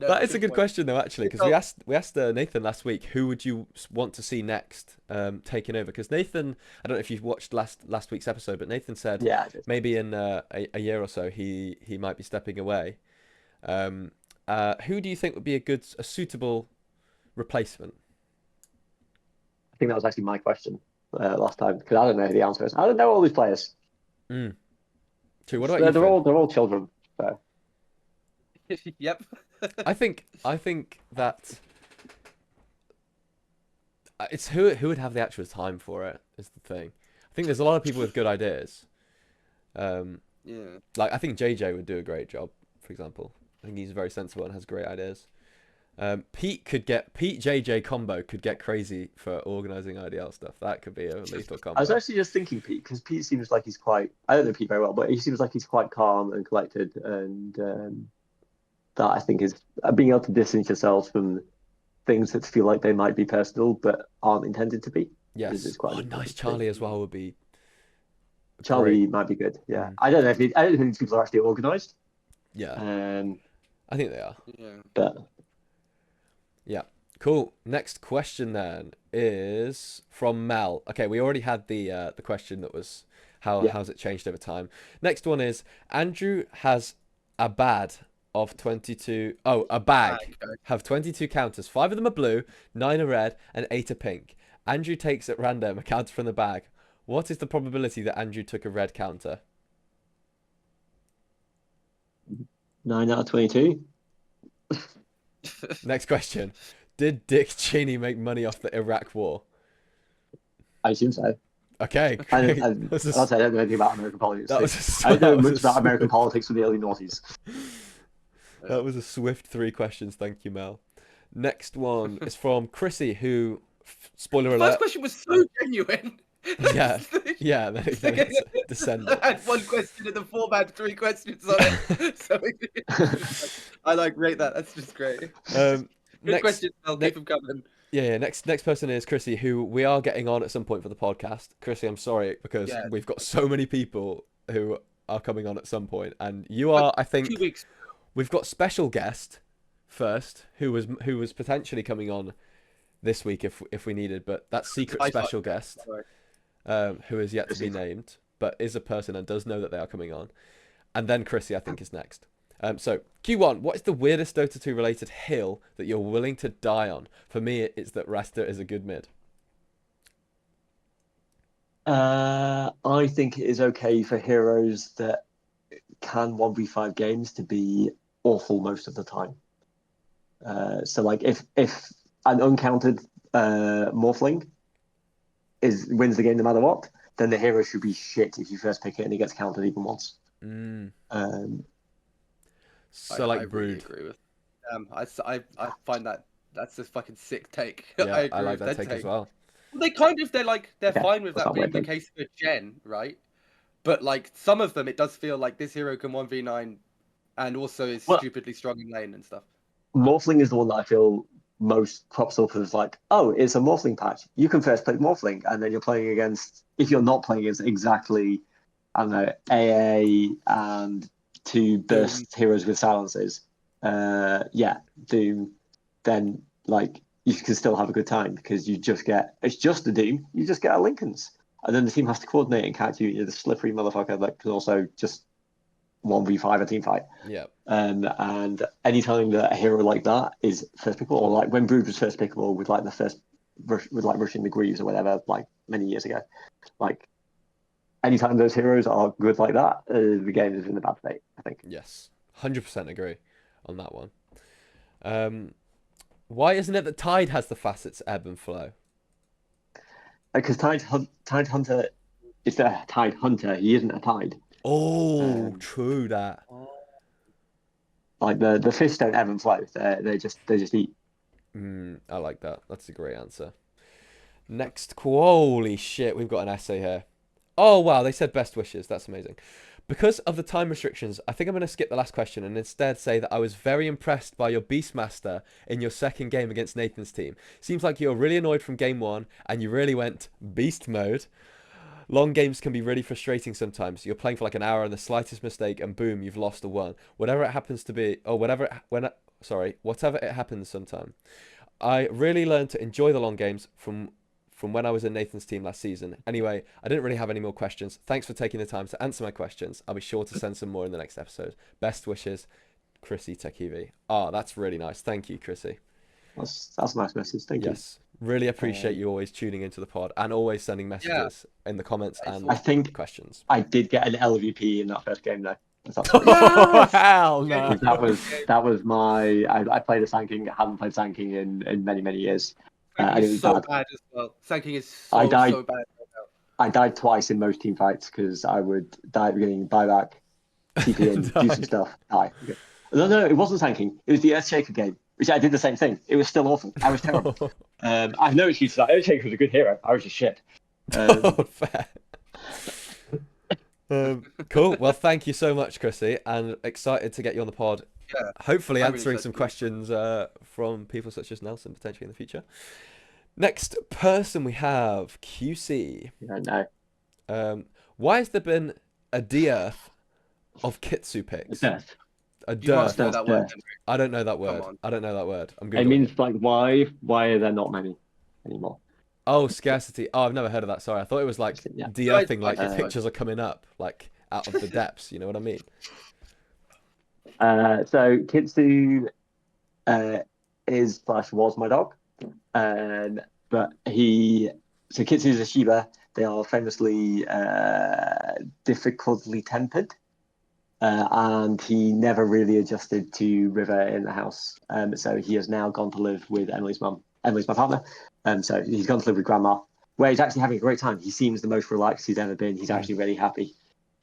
No, That is a good question though, actually, because we asked Nathan last week, who would you want to see next taking over? Because Nathan, I don't know if you've watched last week's episode, but Nathan said maybe in a year or so he might be stepping away. Who do you think would be a suitable replacement? I think that was actually my question last time because I don't know who the answer is. I don't know all these players. True. What about you? They're all children. So. Yep. I think that it's who would have the actual time for it is the thing. I think there's a lot of people with good ideas. Yeah. Like I think JJ would do a great job, for example. I think he's very sensible and has great ideas. Pete JJ combo could get crazy for organizing IDL stuff. That could be a lethal combo. I was actually just thinking Pete, because Pete seems like he's quite. I don't know Pete very well, but he seems like he's quite calm and collected, and that I think is being able to distance yourself from things that feel like they might be personal but aren't intended to be. Yes. Is quite Nice Charlie as well would be. Charlie Great. might be good. Yeah, I don't know if I don't think these people are actually organized. Yeah, Um, I think they are. Yeah. but Yeah. Cool. Next question then is from Mel. Okay, we already had the question that was how's it changed over time. Next one is Andrew has a bag of 22. Oh, a bag. Have 22 counters. 5 of them are blue, 9 are red, and 8 are pink. Andrew takes at random a counter from the bag. What is the probability that Andrew took a red counter? 9 out of 22. Next question. Did Dick Cheney make money off the Iraq War? I assume so. Okay, great. I don't know anything about American politics. I don't know much about American politics from the early noughties. That was a swift 3 questions. Thank you, Mel. Next one is from Chrissy, who, spoiler alert. First question was so genuine. Yeah, yeah. Then it descended. I had 1 question and the form had 3 questions on it. So I rate that. That's just great. Good question. I'll keep them coming. Yeah. Next person is Chrissy, who we are getting on at some point for the podcast. Chrissy, I'm sorry because we've got so many people who are coming on at some point, and you are. I think 2 weeks. We've got special guest first, who was potentially coming on this week if we needed, but that's secret special guest, who is yet to be named, but is a person and does know that they are coming on, and then Chrissy I think is next. So Q1, what is the weirdest Dota 2 related hill that you're willing to die on? For me, it's that Rasta is a good mid. I think it is okay for heroes that can 1v5 games to be awful most of the time. So like if an uncounted Morphling wins the game no matter what, then the hero should be shit if you first pick it and he gets countered even once. So like Brood. Really agree with. I find that's a fucking sick take. Yeah, I like that take as well. They're fine with that being the case for Gen, right? But like some of them, it does feel like this hero can 1v9 and also is stupidly strong in lane and stuff. Morphling is the one that I feel most crops up as like, oh, it's a Morphling patch. You can first play Morphling, and then you're playing against, if you're not playing against exactly, I don't know, AA and 2 burst heroes with silences, Doom, then like you can still have a good time because it's just the Doom, you just get a Lincolns. And then the team has to coordinate and catch you. You're the slippery motherfucker that can also just 1v5 a team fight. Yeah. And anytime that a hero like that is first pickable, or like when Brood was first pickable with like the first rushing the Greaves or whatever, like many years ago, like anytime those heroes are good like that, the game is in a bad state, I think. Yes, 100% agree on that one. Why isn't it that Tide has the facets ebb and flow? Because Tide Hunter is a Tide Hunter. He isn't a Tide. Oh, true that. Like the fish don't ebb and flow. They just eat. I like that. That's a great answer. Next, holy shit, we've got an essay here. Oh wow, they said best wishes. That's amazing. Because of the time restrictions, I think I'm going to skip the last question and instead say that I was very impressed by your Beastmaster in your second game against Nathan's team. Seems like you were really annoyed from game 1 and you really went beast mode. Long games can be really frustrating sometimes. You're playing for like an hour and the slightest mistake and boom, you've lost a 1. Whatever it happens to be, or whatever it happens sometime. I really learned to enjoy the long games from when I was in Nathan's team last season. Anyway, I didn't really have any more questions. Thanks for taking the time to answer my questions. I'll be sure to send some more in the next episode. Best wishes, Chrissy TechEV. Oh, that's really nice. Thank you, Chrissy. That's a nice message. Thank you. Yes, really appreciate you always tuning into the pod and always sending messages in the comments and I think questions. I did get an LVP in that first game though. Oh, hell no. That was my. I played a Sanking. I haven't played Sanking in many years. Sanking is so bad as well. Sanking is so bad right now. I died twice in most team fights because I would die at the beginning, buy back, TP in, do some stuff, die. Okay. No, it wasn't Sanking. It was the Earthshaker game. which I did the same thing. It was still awful. I was terrible. I have no excuse for that. Oshake was a good hero. I was just shit. Fair. Cool. Well, thank you so much, Chrissy, and excited to get you on the pod. Yeah, Hopefully, I'm really answering excited some too. questions from people such as Nelson potentially in the future. Next person we have QC. No. Why has there been a dearth of Kitsu picks? Death. A You must dearth. know that word, Death. Henry. I don't know that Come word. on. I don't know that word. I'm It googling means it. like why are there not many anymore? Oh, scarcity. Oh, I've never heard of that. Sorry, I thought it was like Yeah. dearthing, like it's fine. pictures are coming up, like out of the depths. You know what I mean? So Kitsu was my dog. But Kitsu is a Shiba. They are famously difficultly tempered. And he never really adjusted to River in the house. So he has now gone to live with Emily's mum. Emily's my partner. So he's gone to live with Grandma, where he's actually having a great time. He seems the most relaxed he's ever been. He's actually really happy.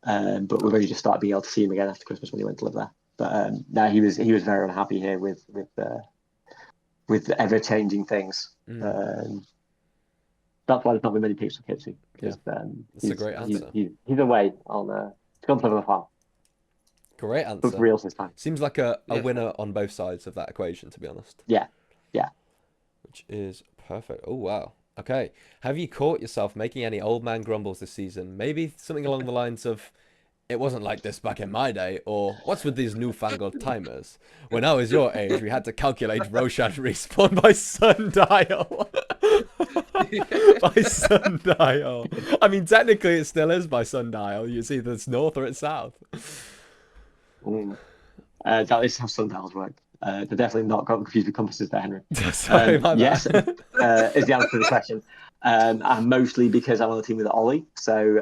But we've only just started being able to see him again after Christmas when he went to live there. But no, he was very unhappy here with ever changing things. That's why there's not been many picks of Kitsu. Because That's a great answer. He's away on he's gone to live on a farm. Great answer. For real this time. Seems like a winner on both sides of that equation, to be honest. Yeah. Which is perfect. Oh, wow. Okay. Have you caught yourself making any old man grumbles this season? Maybe something along the lines of, it wasn't like this back in my day, or what's with these newfangled timers? When I was your age, we had to calculate Roshan respawn by sundial. By sundial. I mean, technically it still is by sundial. You see, it's north or it's south. That is how sundials work. They're definitely not got confused with compasses there, Henry. Sorry, my yes, bad. is the answer to the question. And mostly because I'm on the team with Ollie. So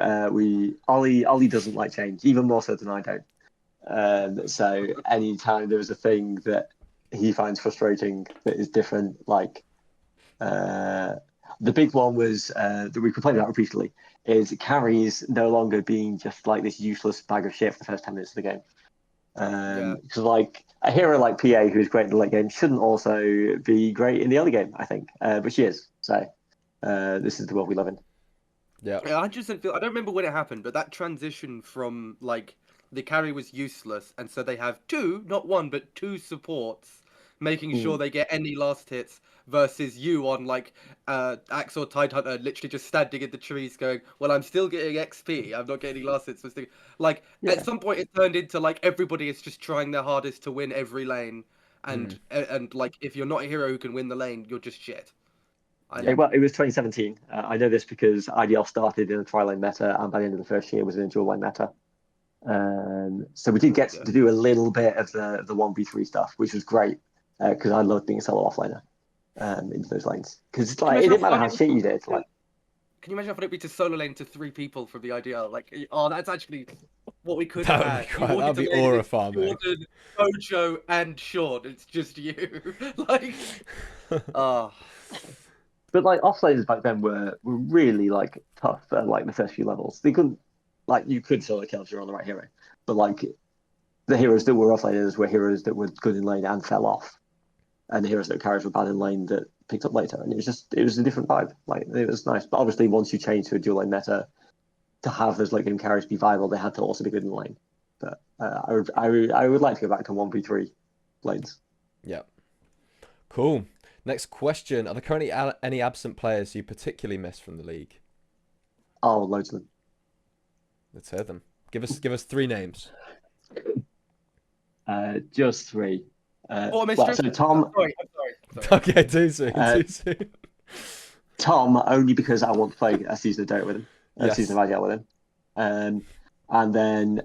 Ollie doesn't like change, even more so than I don't. So anytime there is a thing that he finds frustrating that is different, like the big one was that we complained about repeatedly, is carries no longer being just like this useless bag of shit for the first 10 minutes of the game. Because like a hero like PA, who's great in the late game, shouldn't also be great in the early game, I think. But she is. So this is the world we live in. Yeah. I just don't feel. I don't remember when it happened, but that transition from like the carry was useless, and so they have two, not one, but two supports, making sure they get any last hits. Versus you on like Axe or Tidehunter, literally just standing in the trees, going, "Well, I'm still getting XP. I'm not getting last hits." Like at some point, it turned into like everybody is just trying their hardest to win every lane, and like if you're not a hero who can win the lane, you're just shit. Well, it was 2017. I know this because IDL started in a tri-lane meta, and by the end of the first year, was in a dual lane meta. So we did get to do a little bit of the 1v3 stuff, which was great because I loved being a solo offlaner into those lanes. Because like it didn't matter how shit you did. Like, can you imagine how fun it'd be to solo lane to 3 people from the IDL? Like, oh, that's actually what we could have had. That'd be aura farming. Jordan, Ocho, and Sean. It's just you. Like, ah. But like offlaners back then were really like tough at like the first few levels. They couldn't like you could solo kill if you're on the right hero, but like the heroes that were offlaners were heroes that were good in lane and fell off, and the heroes that carried were bad in lane that picked up later. And it was a different vibe. Like it was nice. But obviously, once you change to a dual lane meta, to have those late game carries be viable, they had to also be good in lane. But I would like to go back to 1v3 lanes. Yeah. Cool. Next question. Are there currently any absent players you particularly miss from the league? Oh, loads of them. Let's hear them. Give us 3 names. Just 3. So Tom. I'm sorry. Okay, too soon. Tom, only because I want to play a season of Dota with him, a Yes. season of IGL with him. And then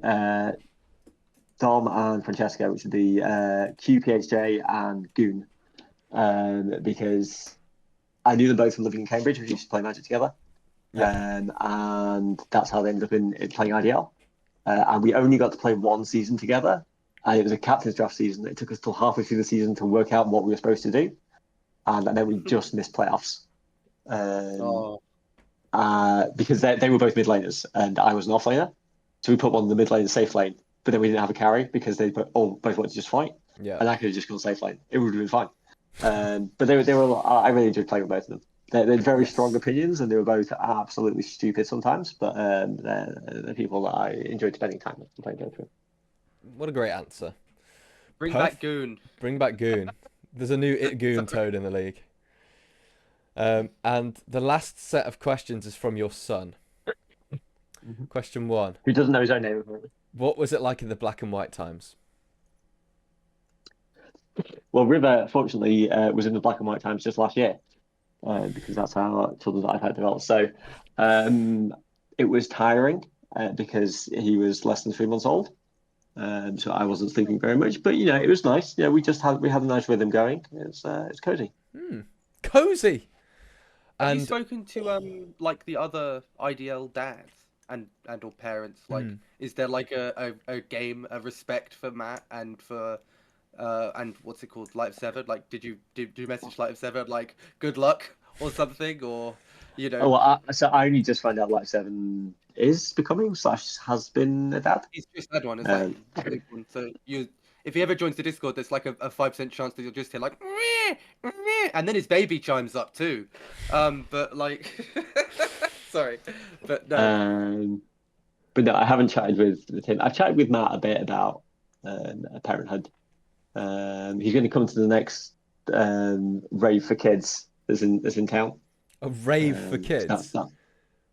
Tom and Francesca, which would be QPHJ and Goon. Because I knew them both from living in Cambridge. We used to play Magic together. And that's how they ended up in playing IDL. And we only got to play 1 season together. And it was a captain's draft season. It took us till halfway through the season to work out what we were supposed to do. And then we just missed playoffs. Because they were both mid laners and I was an off laner. So we put one in the mid lane, safe lane. But then we didn't have a carry because they both wanted to just fight. Yeah. And I could have just gone safe lane. It would have been fine. But they were. I really enjoyed playing with both of them. They had very strong Yes. opinions, and they were both absolutely stupid sometimes. But they're people that I enjoyed spending time with and playing games with. What a great answer. Bring Perf. back Goon. Bring back Goon. There's a new Goon Sorry. Toad in the league. And the last set of questions is from your son. Question 1. Who doesn't know his own name? Apparently. What was it like in the black and white times? Well, River, fortunately, was in the black and white times just last year, because that's how Children's iPad developed. So it was tiring because he was less than 3 months old. So I wasn't sleeping very much, but it was nice. Yeah, we had a nice rhythm going. It's cozy. Cozy. Have you And spoken to like the other IDL dads and or parents? Like, is there like a game, a respect for Matt and for and what's it called, Light of Severed? Like, did you message Light of Severed like good luck or something, or Oh, well, so I only just found out Life 7 is becoming / has been a dad. he's just had one. It's like a big one. So if he ever joins the Discord, there's like a 5% chance that you'll just hear like, "Meh, meh," and then his baby chimes up too. But like, sorry, but no. But no, I haven't chatted with him. I've chatted with Matt a bit about parenthood. He's going to come to the next rave for kids that's in town. a rave for kids.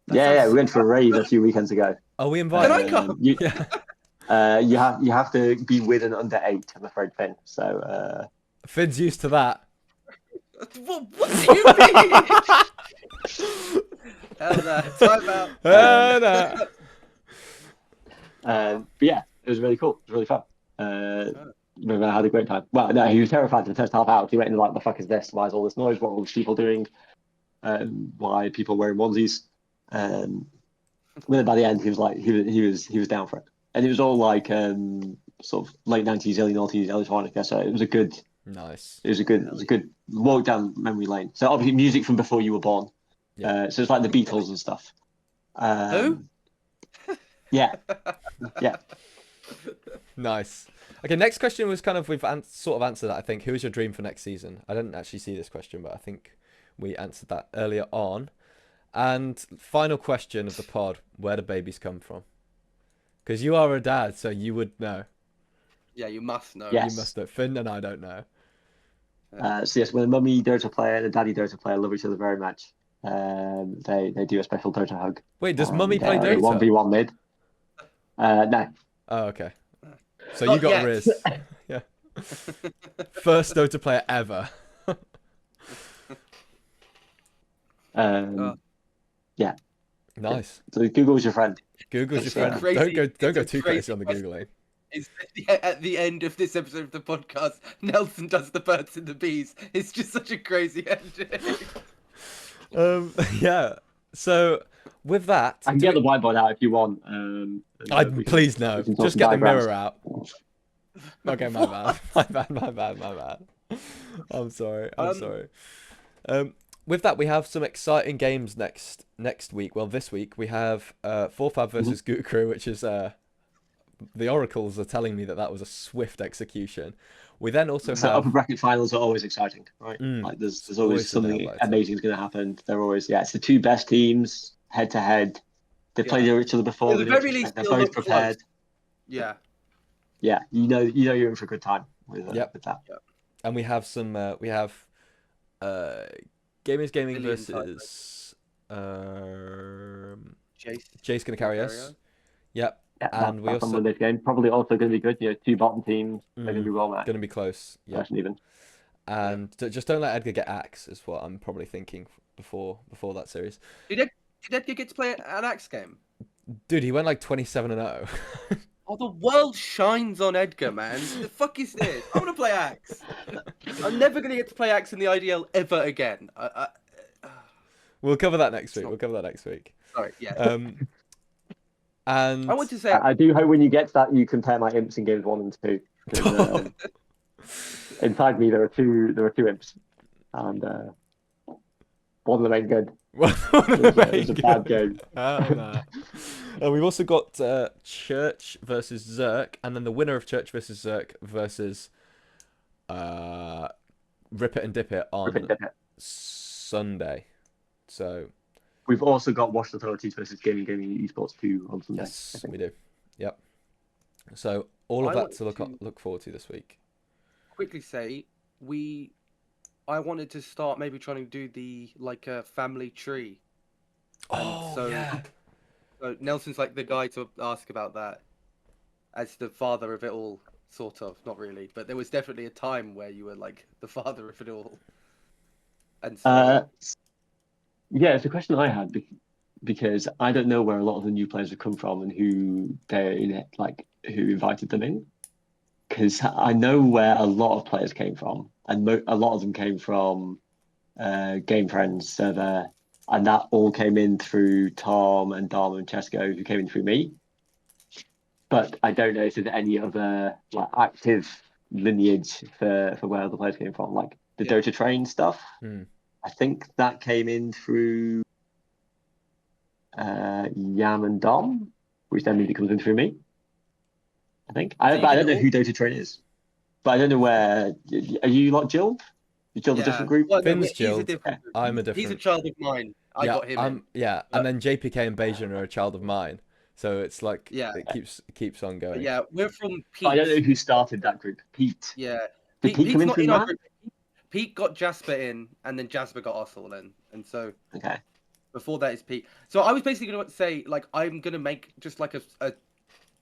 Yeah, we went for a rave a few weekends ago. Are we Can invited? I come? Yeah. You have to be with an under 8, I'm afraid, Finn. So Finn's used to that. What do you mean? Hell no, time out. But yeah, it was really cool. It was really fun. I had a great time. Well, no, he was terrified for the first half hour. He went in like, "The fuck is this? Why is all this noise? What are all these people doing? Why are people wearing onesies?" But then by the end, he was like, he was down for it, and it was all like sort of late 90s, early 90s electronica. So it was a good, Nice. it was a good walk down memory lane. So obviously, music from before you were born. Yeah. So it's like the Beatles and stuff. Who? Yeah. Nice. Okay, next question was kind of, we've sort of answered that, I think. Who is your dream for next season? I didn't actually see this question, but I think we answered that earlier on. And final question of the pod, where do babies come from? Because you are a dad, so you would know. Yeah, you must know. Yes. You must know. Finn and I don't know. So yes, when the mummy Dota player and the daddy Dota player love each other very much, they do a special Dota hug. Wait, does mummy play They're Dota? 1v1 mid. No. Oh, okay. So Not you got yet. Riz. Yeah. First Dota player ever. Yeah. Nice. So Google's your friend. Google's your It's friend. crazy- Don't go it's a too crazy crazy on the Googling. Is at the end of this episode of the podcast, Nelson does the birds and the bees. It's just such a crazy ending. Yeah. So with that, I can get the whiteboard out if you want. please no. we can talk Just some get the diagrams. mirror out. Okay, my bad. I'm sorry. With that, we have some exciting games next week. Well, this week we have 4Fab versus Goot Crew, which is the oracles are telling me that was a swift execution. We then also So have upper bracket finals are always exciting, right? Like there's always always the something nail-biter. amazing is going to happen. They're always it's the two best teams head to head. They played each other before. At the very least, they're they'll both look prepared. close. Yeah. Yeah, you know you're in for a good time with that. Yep. And we have some Gamers Gaming Billion versus Jace Jace gonna carry us. Yep. Yeah, And we that's also on this game probably also going to be good. Two bottom teams. They're going to be well matched. gonna be close. Yeah. Nice and even. And just don't let Edgar get axe is what I'm probably thinking before that series. Did Edgar get to play an Axe game? Dude, he went like 27-0. Oh, the world shines on Edgar, man. The fuck is this? I want to play Axe. I'm never going to get to play Axe in the IDL ever again. We'll cover that next week. Sorry, yeah. And I want to say... I do hope when you get to that, you compare my imps in games 1 and 2. 'Cause, inside me, there are two imps, and one of them ain't good. It was a bad game. Oh, no. We've also got Church versus Zerk, and then the winner of Church versus Zerk versus Rip It and Dip It on Rip It, Dip It. Sunday. So We've also got Watch Authorities versus Gaming Esports 2 on Sunday. yes, we do. Yep. So all of I that want to to look forward to this week. quickly say I wanted to start maybe trying to do the like a family tree. And Oh so, yeah. so Nelson's like the guy to ask about that as the father of it all, sort of. Not really, but there was definitely a time where you were like the father of it all. And so, Yeah, it's a question I had because I don't know where a lot of the new players have come from and who they like who invited them in. Because I know where a lot of players came from, and a lot of them came from Game Friends server, and that all came in through Tom and Dom and Chesco, who came in through me. But I don't know if there's any other like active lineage for where other players came from, like the Yeah. Dota Train stuff. Hmm. I think that came in through Yam and Dom, which then maybe comes in through me. I think. so But you I did don't it know all. who Dota Train is. But I don't know where. Are you like Jill? Is Jill a different Yeah. group? Well, no, Finn's he's a Jilled. different group. I'm a He's a different. child of mine. I Yeah, got him in. yeah, and But, then JPK and Bayesian are a child of mine. So it's like yeah. it keeps on But going. yeah, we're from But I don't know Pete. who started that group. Pete. Yeah. Did Pete come Pete's in not through in our Matt? group. Pete got Jasper in, and then Jasper got us all in. And so Okay. before that is Pete. So I was basically going to say, like, I'm going to make just like a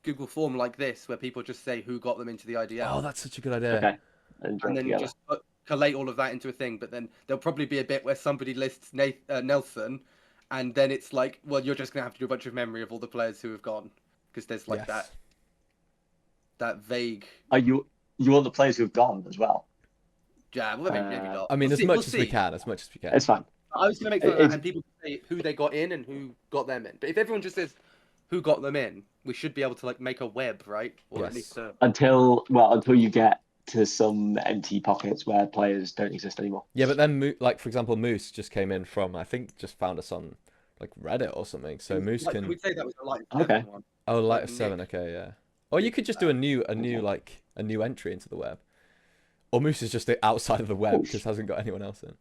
Google form like this where people just say who got them into the Oh, IDL. that's such a good idea. Okay. And join And then together. just collate all of that into a thing. But then there'll probably be a bit where somebody lists Nelson, and then it's like, well, you're just going to have to do a bunch of memory of all the players who have gone. Because there's like Yes. that vague. Are you want the players who've gone as well? Yeah, well, maybe not. I mean, We'll as see. much We'll as we see. can, as much as we can. It's fine. I was going to make something like It's, that, and people can say who they got in and who got them in. But if everyone just says who got them in, we should be able to like make a web, right? Or at Yes. least until you get to some empty pockets where players don't exist anymore. Yeah, but then like for example, Moose just came in from I think just found us on like Reddit or something. So Moose like, can. we'd say that was a light Okay. one. Oh, Light like of Seven. Nick. Okay, yeah. Or you could just do a new entry into the web. Or Moose is just outside of the web because hasn't got anyone else in.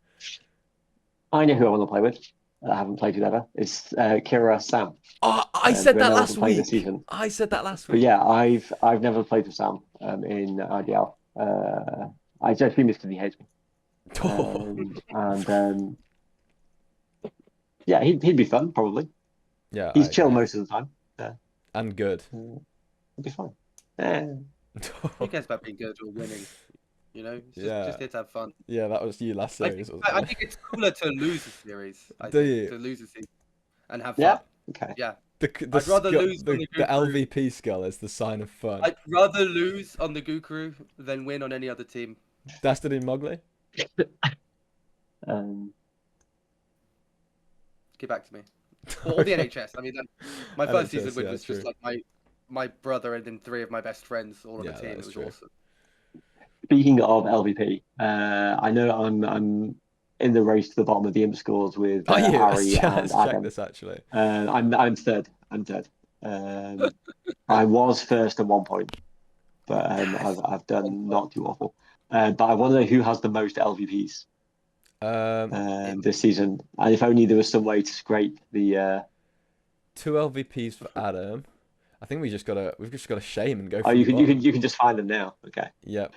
I know who I want to play with. I haven't played with ever. It's Kira Sam. Oh, I said that last playing week. this season. I said that last But week. yeah, I've never played with Sam in IDL. I just missed because he hates me. Yeah, he'd be fun probably. Yeah, He's chill most of the time. and good. It'd be fun. Who cares about being good or winning? You know, it's just here to have fun. Yeah, that was you last series. I think it's cooler to lose a series. To lose a season and have fun. Yeah. Okay. Yeah. I'd rather lose on the the Goo Crew. LVP skull is the sign of fun. I'd rather lose on the Goo Crew than win on any other team. Destiny Mowgli? Get back to me. Or the NHS. I mean, my first NHS, season win yeah, was true. just like my brother and then 3 of my best friends all on Yeah, the team. that It is was true. awesome. Speaking of LVP, I know I'm in the race to the bottom of the imp scores with Are you? Ari and Let's check Adam. this actually. I'm third. I was first at one point, but I've done not too awful. But I want to know who has the most LVPs this season, and if only there was some way to scrape the. 2 LVPs for Adam. I think we've just gotta shame and go. Oh, from you the can bottom. you can just find them now. Okay. Yep.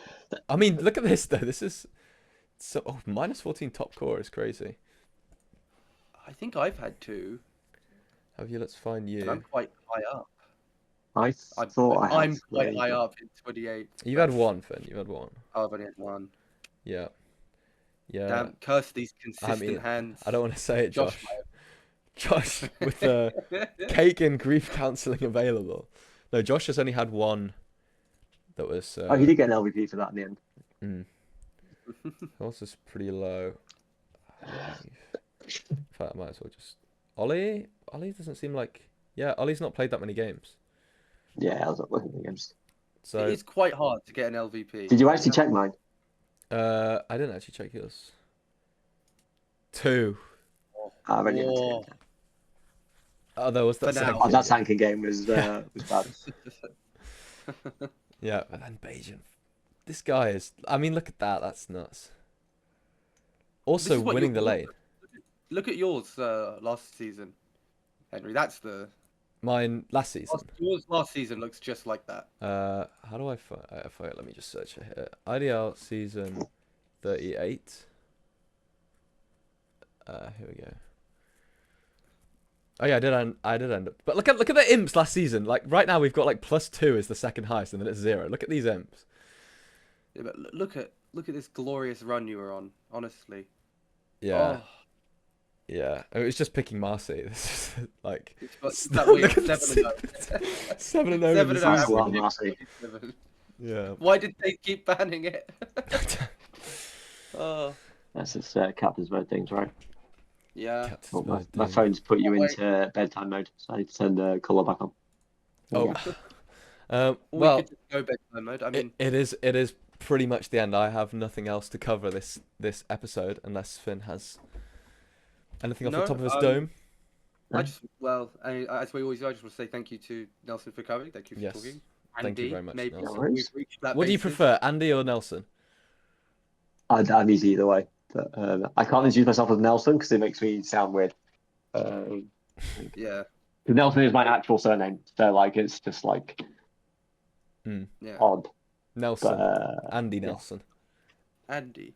I mean, look at this though. This is so minus 14 top core is crazy. I think I've had 2. Have you? Let's find And I'm you. quite high up. I thought I had I'm quite high up in 28. You've had 1, Finn. You've had 1. Oh, I've only had 1. Yeah. Yeah. Damn, curse these consistent hands. I don't want to say it, Josh. Josh. Josh with cake and grief counselling available. No, Josh has only had 1. That was. Oh, he did get an LVP for that in the end. Also, is pretty low. In fact, I might as well just. Ollie doesn't seem like. Yeah, Ollie's not played that many games. Yeah, I was not looking at the games. So it is quite hard to get an LVP. Did you actually check mine? I didn't actually check yours. 2. I've only had 2. Oh, there was that. For now. Oh, that Sankin game was bad. Yeah, and then Bajan. This guy is. I mean, look at that. That's nuts. Also is what winning the you're- lane. Look at yours last season, Henry. That's the Mine last season. yours last season looks just like that. How do I find? Let me just search it here. IDL season 38. Here we go. Oh yeah, I did end up. But look at the imps last season. Like right now we've got like +2 is the second highest, and then it's 0. Look at these imps. Yeah, but look at this glorious run you were on. Honestly. Yeah. Oh, Yeah. It was just picking Marcy. This is like it's that weird. look at 7-0. 7-0. 7-0. That's a lot, average. Marcy. Yeah. Why did they keep banning it? Oh, That's just captain's mode things, right? yeah. Captain's Well, my mode, phone's put you Oh, wait. into bedtime mode, so I need to turn the colour back on. Oh. Or we Well, could just go bedtime mode. I mean, it is pretty much the end. I have nothing else to cover this episode unless Finn has anything off the No, top of his dome. as we always do, I just want to say thank you to Nelson for coming. Thank you for Yes. talking. Thank you Andy, very much, maybe Nelson. we've reached that What do you basis. prefer, Andy or Nelson? I'm easy either way. But, I can't introduce myself as Nelson because it makes me sound weird. Yeah, Nelson is my actual surname, so like it's just like yeah. odd. Nelson. But, Andy yeah. Nelson. Andy.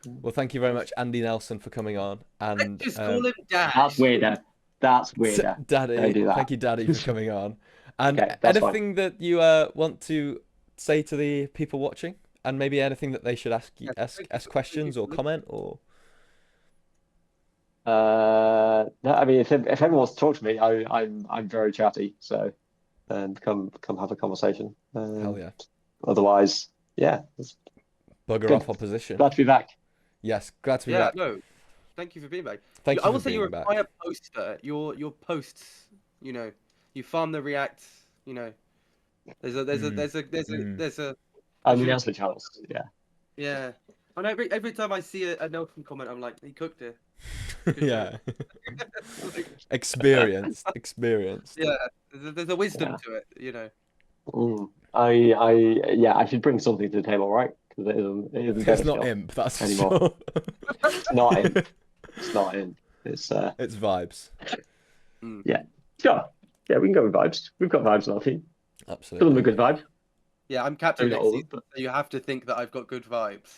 Well, thank you very much, Andy Nelson, for coming on. And Let's just call him Dad. That's weirder. That's weirder. Daddy, Don't do that. thank you, Daddy, for coming on. And Okay, that's fine. anything that you want to say to the people watching, and maybe anything that they should ask you, ask questions or comment or. No, I mean, if everyone wants to talk to me, I'm very chatty. So, come have a conversation. Hell yeah. Otherwise, yeah, it's Bugger good. off opposition. Glad to be back. Yes, glad to be Yeah, back. no. Thank you for being back. Thank I you will for say you're being a back. fire poster. Your posts, you farm the reacts. There's a. I'm the announcement channels. Yeah. Yeah. I know every time I see a Nelson comment, I'm like, he cooked it. Yeah. Experienced. Yeah. There's a wisdom Yeah. to it. I should bring something to the table, right? Because it isn't It's not Dota imp, that's for anymore. sure. It's not in. It's not in. It's It's vibes. yeah. Sure. Yeah, we can go with vibes. We've got vibes in our team. Give them a Absolutely. good vibe. Yeah, I'm captain Maybe not next all, season, but- so you have to think that I've got good vibes.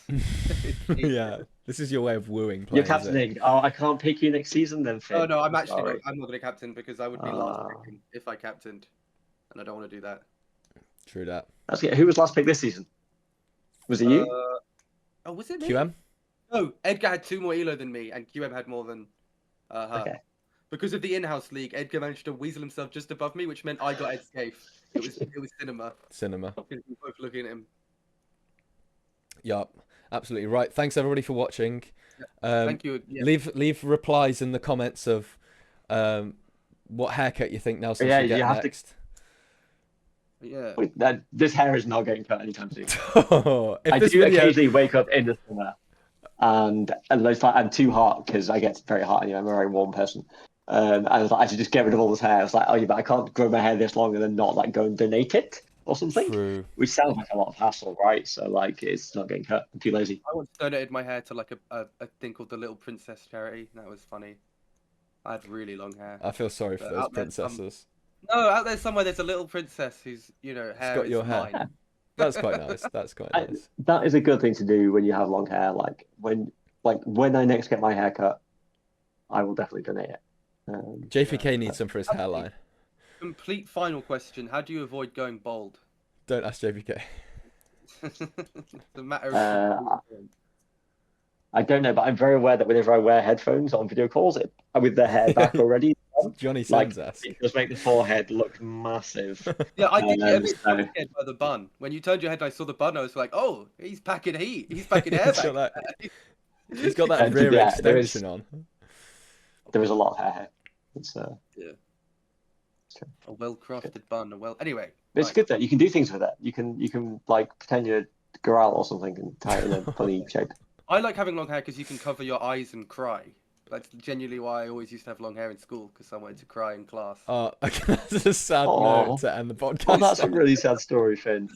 Yeah. This is your way of wooing You're players. is it? captaining. Oh, I can't pick you next season then, Finn. Oh no, I'm actually sorry. not. I'm not going to captain because I would be last Ah. picking if I captained, and I don't want to do that. True that. That's good. Who was last pick this season? Was it you? Oh, was it me? QM? No, Edgar had 2 more elo than me, and QM had more than her. Okay. Because of the in-house league, Edgar managed to weasel himself just above me, which meant I got Ed's cave. It was cinema. Cinema. Because we were both looking at him. Yup. Absolutely right. Thanks everybody for watching. Thank you. Yeah. Leave replies in the comments of what haircut you think Nelson Yeah, should get you have to- next. Yeah. Wait, this hair is not getting cut anytime soon. If I this do video, occasionally wake up in the summer, and it's like I'm too hot because I get very hot anyway. I'm a very warm person. And I was like, I should just get rid of all this hair. I was like, oh yeah, but I can't grow my hair this long and then not like go and donate it or something. True. Which sounds like a lot of hassle, right? So like, it's not getting cut. I'm too lazy. I once donated my hair to like a thing called the Little Princess charity. That was funny. I had really long hair. I feel sorry for But those out there, princesses. No, out there somewhere there's a little princess whose hair got is your hair. mine. That's quite nice. That's quite nice. That is a good thing to do when you have long hair. Like when I next get my hair cut, I will definitely donate it. JPK needs some for his hairline. Complete final question: how do you avoid going bald? Don't ask JPK. The matter of I don't know, but I'm very aware that whenever I wear headphones on video calls, with the hair back already, Johnny like sends us. it does make the forehead look massive. yeah, I did get a bit so- scared by the bun. When you turned your head, and I saw the bun. I was like, "Oh, he's packing heat. He's packing hair He's got back." He's got that And rear yeah, there extension is- on. There is a lot of hair here. It's A well-crafted bun. Anyway. it's right. good that you can do things with it. You can like pretend you're Goral or something and tie it in a funny shape. I like having long hair because you can cover your eyes and cry. That's genuinely why I always used to have long hair in school, because I wanted to cry in class. Oh, okay, that's a sad Aw. note to end the podcast. Oh, that's a really sad story, Finn.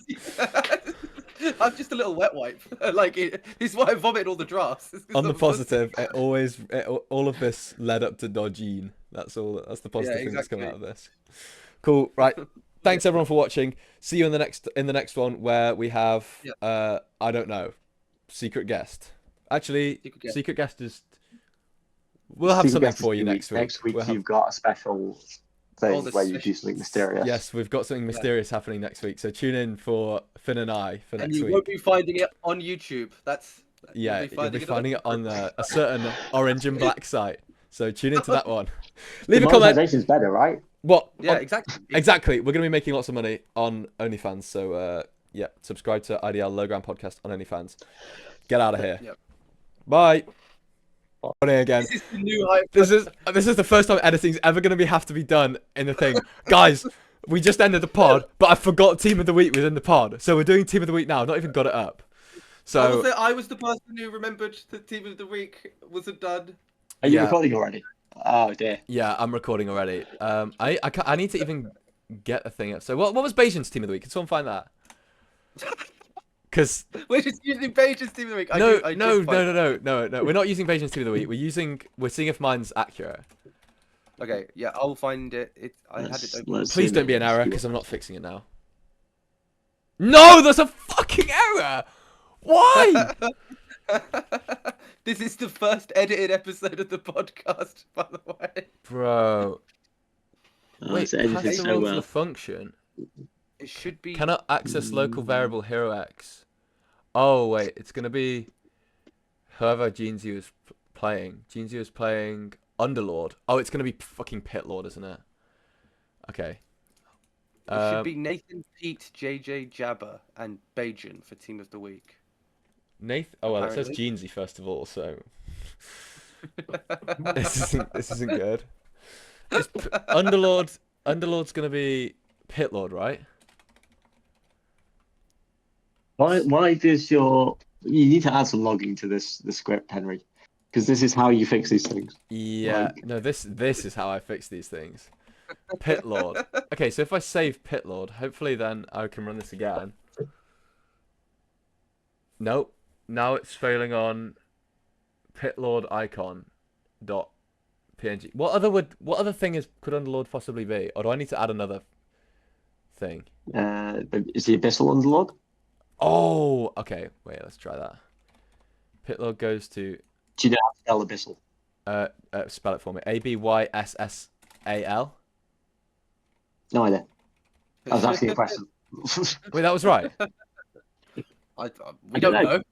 I'm just a little wet wipe. Like, this is why I vomited all the drafts. On the positive, all of this led up to Dodgine. That's all. That's the positive thing that's come out of this. Cool. Right. Thanks everyone for watching. See you in the next one where we have I don't know, secret guest. Actually, secret guest is. We'll have something for you next week. Next week you've got a special thing where you do something mysterious. Yes, we've got something mysterious happening next week. So tune in for Finn and I for next week. And you won't be finding it on YouTube. You'll be finding it on a certain orange and black site. So tune into that one. Leave a comment. Monetization's better, right? What? Yeah, exactly. Exactly. We're going to be making lots of money on OnlyFans. So yeah, subscribe to IDL Lowground podcast on OnlyFans. Get out of here. Yep. Bye. Again. This is the new hype. This is the first time editing's ever going to have to be done in the thing. Guys, we just ended the pod, but I forgot Team of the Week within the pod. So we're doing Team of the Week now. I've not even got it up. So I was the person who remembered the Team of the Week wasn't done. Are you recording already? Oh dear. Yeah, I'm recording already. I need to even get a thing up. So what was Beijing's Team of the Week? Can someone find that? Because we're just using Beijing's Team of the Week. No. We're not using Beijing's Team of the Week. We're seeing if mine's accurate. Okay, yeah, I'll find it. I had it open. Please don't be an error, because I'm not fixing it now. No, there's a fucking error. Why? This is the first edited episode of the podcast, by the way. Bro. Wait, pass the rules of the function. It should be. Cannot access local variable hero X. Oh wait, it's gonna be whoever Jeansy was playing. Jeansy was playing Underlord. Oh, it's gonna be fucking Pitlord, isn't it? Okay. It should be Nathan, Pete, JJ, Jabba, and Beijing for Team of the Week. Nathan. Oh well, it says Jeansy first of all, so this isn't good. Underlord's gonna be Pitlord, right? Why does you need to add some logging to the script, Henry, because this is how you fix these things. Yeah, no, this is how I fix these things. Pitlord. Okay, so if I save Pitlord, hopefully then I can run this again. Nope. Now it's failing on Pitlord icon dot PNG. What other thing could Underlord possibly be? Or do I need to add another thing? Is the Abyssal Underlord? Oh, okay. Wait, let's try that. Pitlord goes to. Do you know how to spell Abyssal? Spell it for me. ABYSSAL. No idea. I was asking a question. Wait, that was right. We don't know.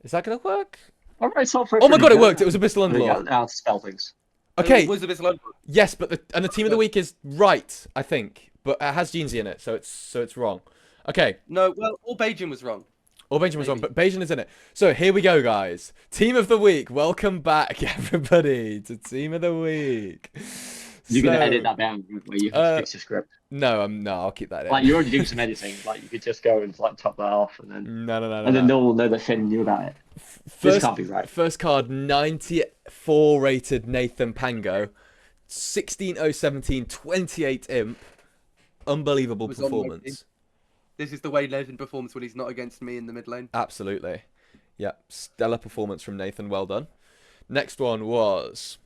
Is that gonna work? All right, so oh my god, it worked! It was Abyssal Underlord. How to spell things. Okay. It was Abyssal Underlord. Yes, but the Team of the Week is right, I think, but it has Jeansy in it, so it's wrong. Okay. No, well, all Beijing was wrong. All Beijing was wrong, but Beijing is in it. So here we go, guys. Team of the Week. Welcome back, everybody, to Team of the Week. You're gonna edit that down where you fix your script. No, I'll keep that in. Like, you're already doing some editing. Like, you could just go and like top that off, and then no. Then no one will know that Finn knew about it. This can't be right. First card, 94 rated Nathan Pango, 16017, 28 imp, unbelievable performance. This is the way Nathan performs when he's not against me in the mid lane. Absolutely, yeah, stellar performance from Nathan. Well done. Next one was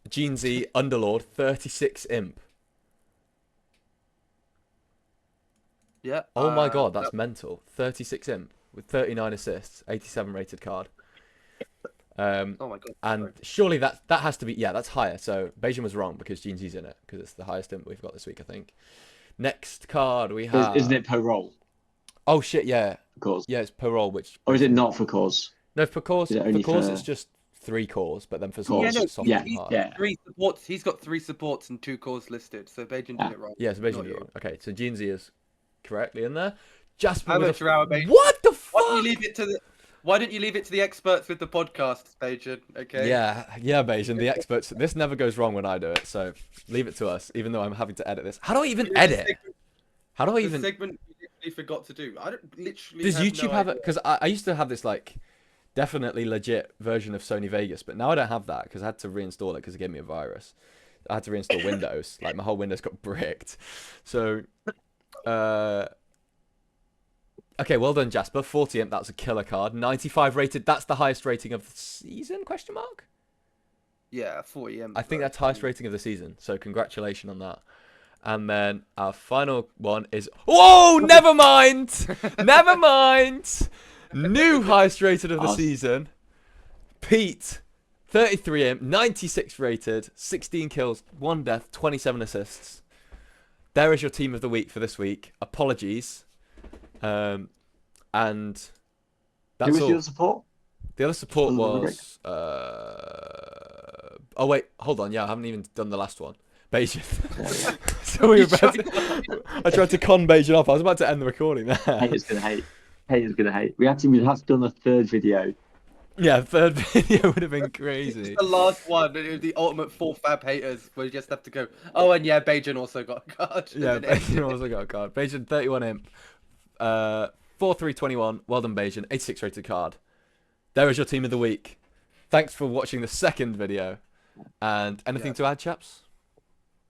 Jeansy Underlord, 36 imp. Yeah. Oh my god, that's mental. 36 imp with 39 assists, 87 rated card. Oh my god. And surely that has to be, yeah, that's higher. So Beijing was wrong because Jeansy's in it, because it's the highest imp we've got this week, I think. Next card we have. Isn't it per roll? Oh shit, yeah. For cause. Yeah, it's per roll, which. Or is it not for cause? No, for cause. It's just 3 cores, but then for cause. it's soft Yeah. 3 supports. He's got 3 supports and 2 cores listed. So Beijing did it wrong. Yeah, so Beijing did it wrong. Okay, so Jeansy is correctly in there. Jasper. Beijing. What the fuck? Why don't you leave it to the experts with the podcast, Beijing? Okay. Yeah, Beijing, the experts. This never goes wrong when I do it, so leave it to us. Even though I'm having to edit this. How do I even edit? How do I even? Segment you literally forgot to do. I don't literally. Does YouTube have it? Because I used to have this like definitely legit version of Sony Vegas, but now I don't have that because I had to reinstall it because it gave me a virus. I had to reinstall Windows. Like my whole Windows got bricked. So, Okay, well done, Jasper. 40 imp, that's a killer card. 95 rated, that's the highest rating of the season, question mark? Yeah, 40 M. I think that's highest rating of the season, so congratulations on that. And then our final one is... Whoa, never mind! Never mind! New highest rated of the season. Pete, 33 imp, 96 rated, 16 kills, 1 death, 27 assists. There is your team of the week for this week. Apologies. And that's Who was all. the other support? The other support Other than was... Oh, wait, hold on. Yeah, I haven't even done the last one. Bajan. So we were about to... I tried to con Bajan off. I was about to end the recording there. Haters gonna hate. Haters gonna hate. We'd have to done a third video. Yeah, third video would have been crazy. The last one, it was the ultimate 4 fab haters, where you just have to go, oh, and yeah, Bajan also got a card. Yeah, Bajan also got a card. Bajan, 31 imp. 4-3-21. Well done, Bajan. 86 rated card. There is your team of the week. Thanks for watching the second video. And anything to add, chaps?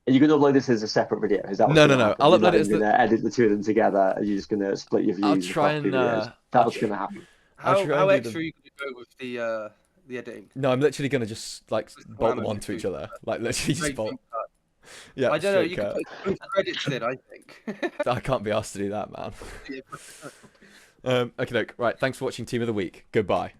Are you going to upload this as a separate video? Is that No. I'll upload it as the... edit the two of them together, and you're just going to split your views. I'll try and... That's what's going to happen. How extra are you going to go with the editing? No, I'm literally going to just, like, bolt them onto each other. Like, literally just bolt. Yeah, I don't know, you can put credits in, I think. I can't be asked to do that, man. Okay, right, thanks for watching Team of the Week. Goodbye.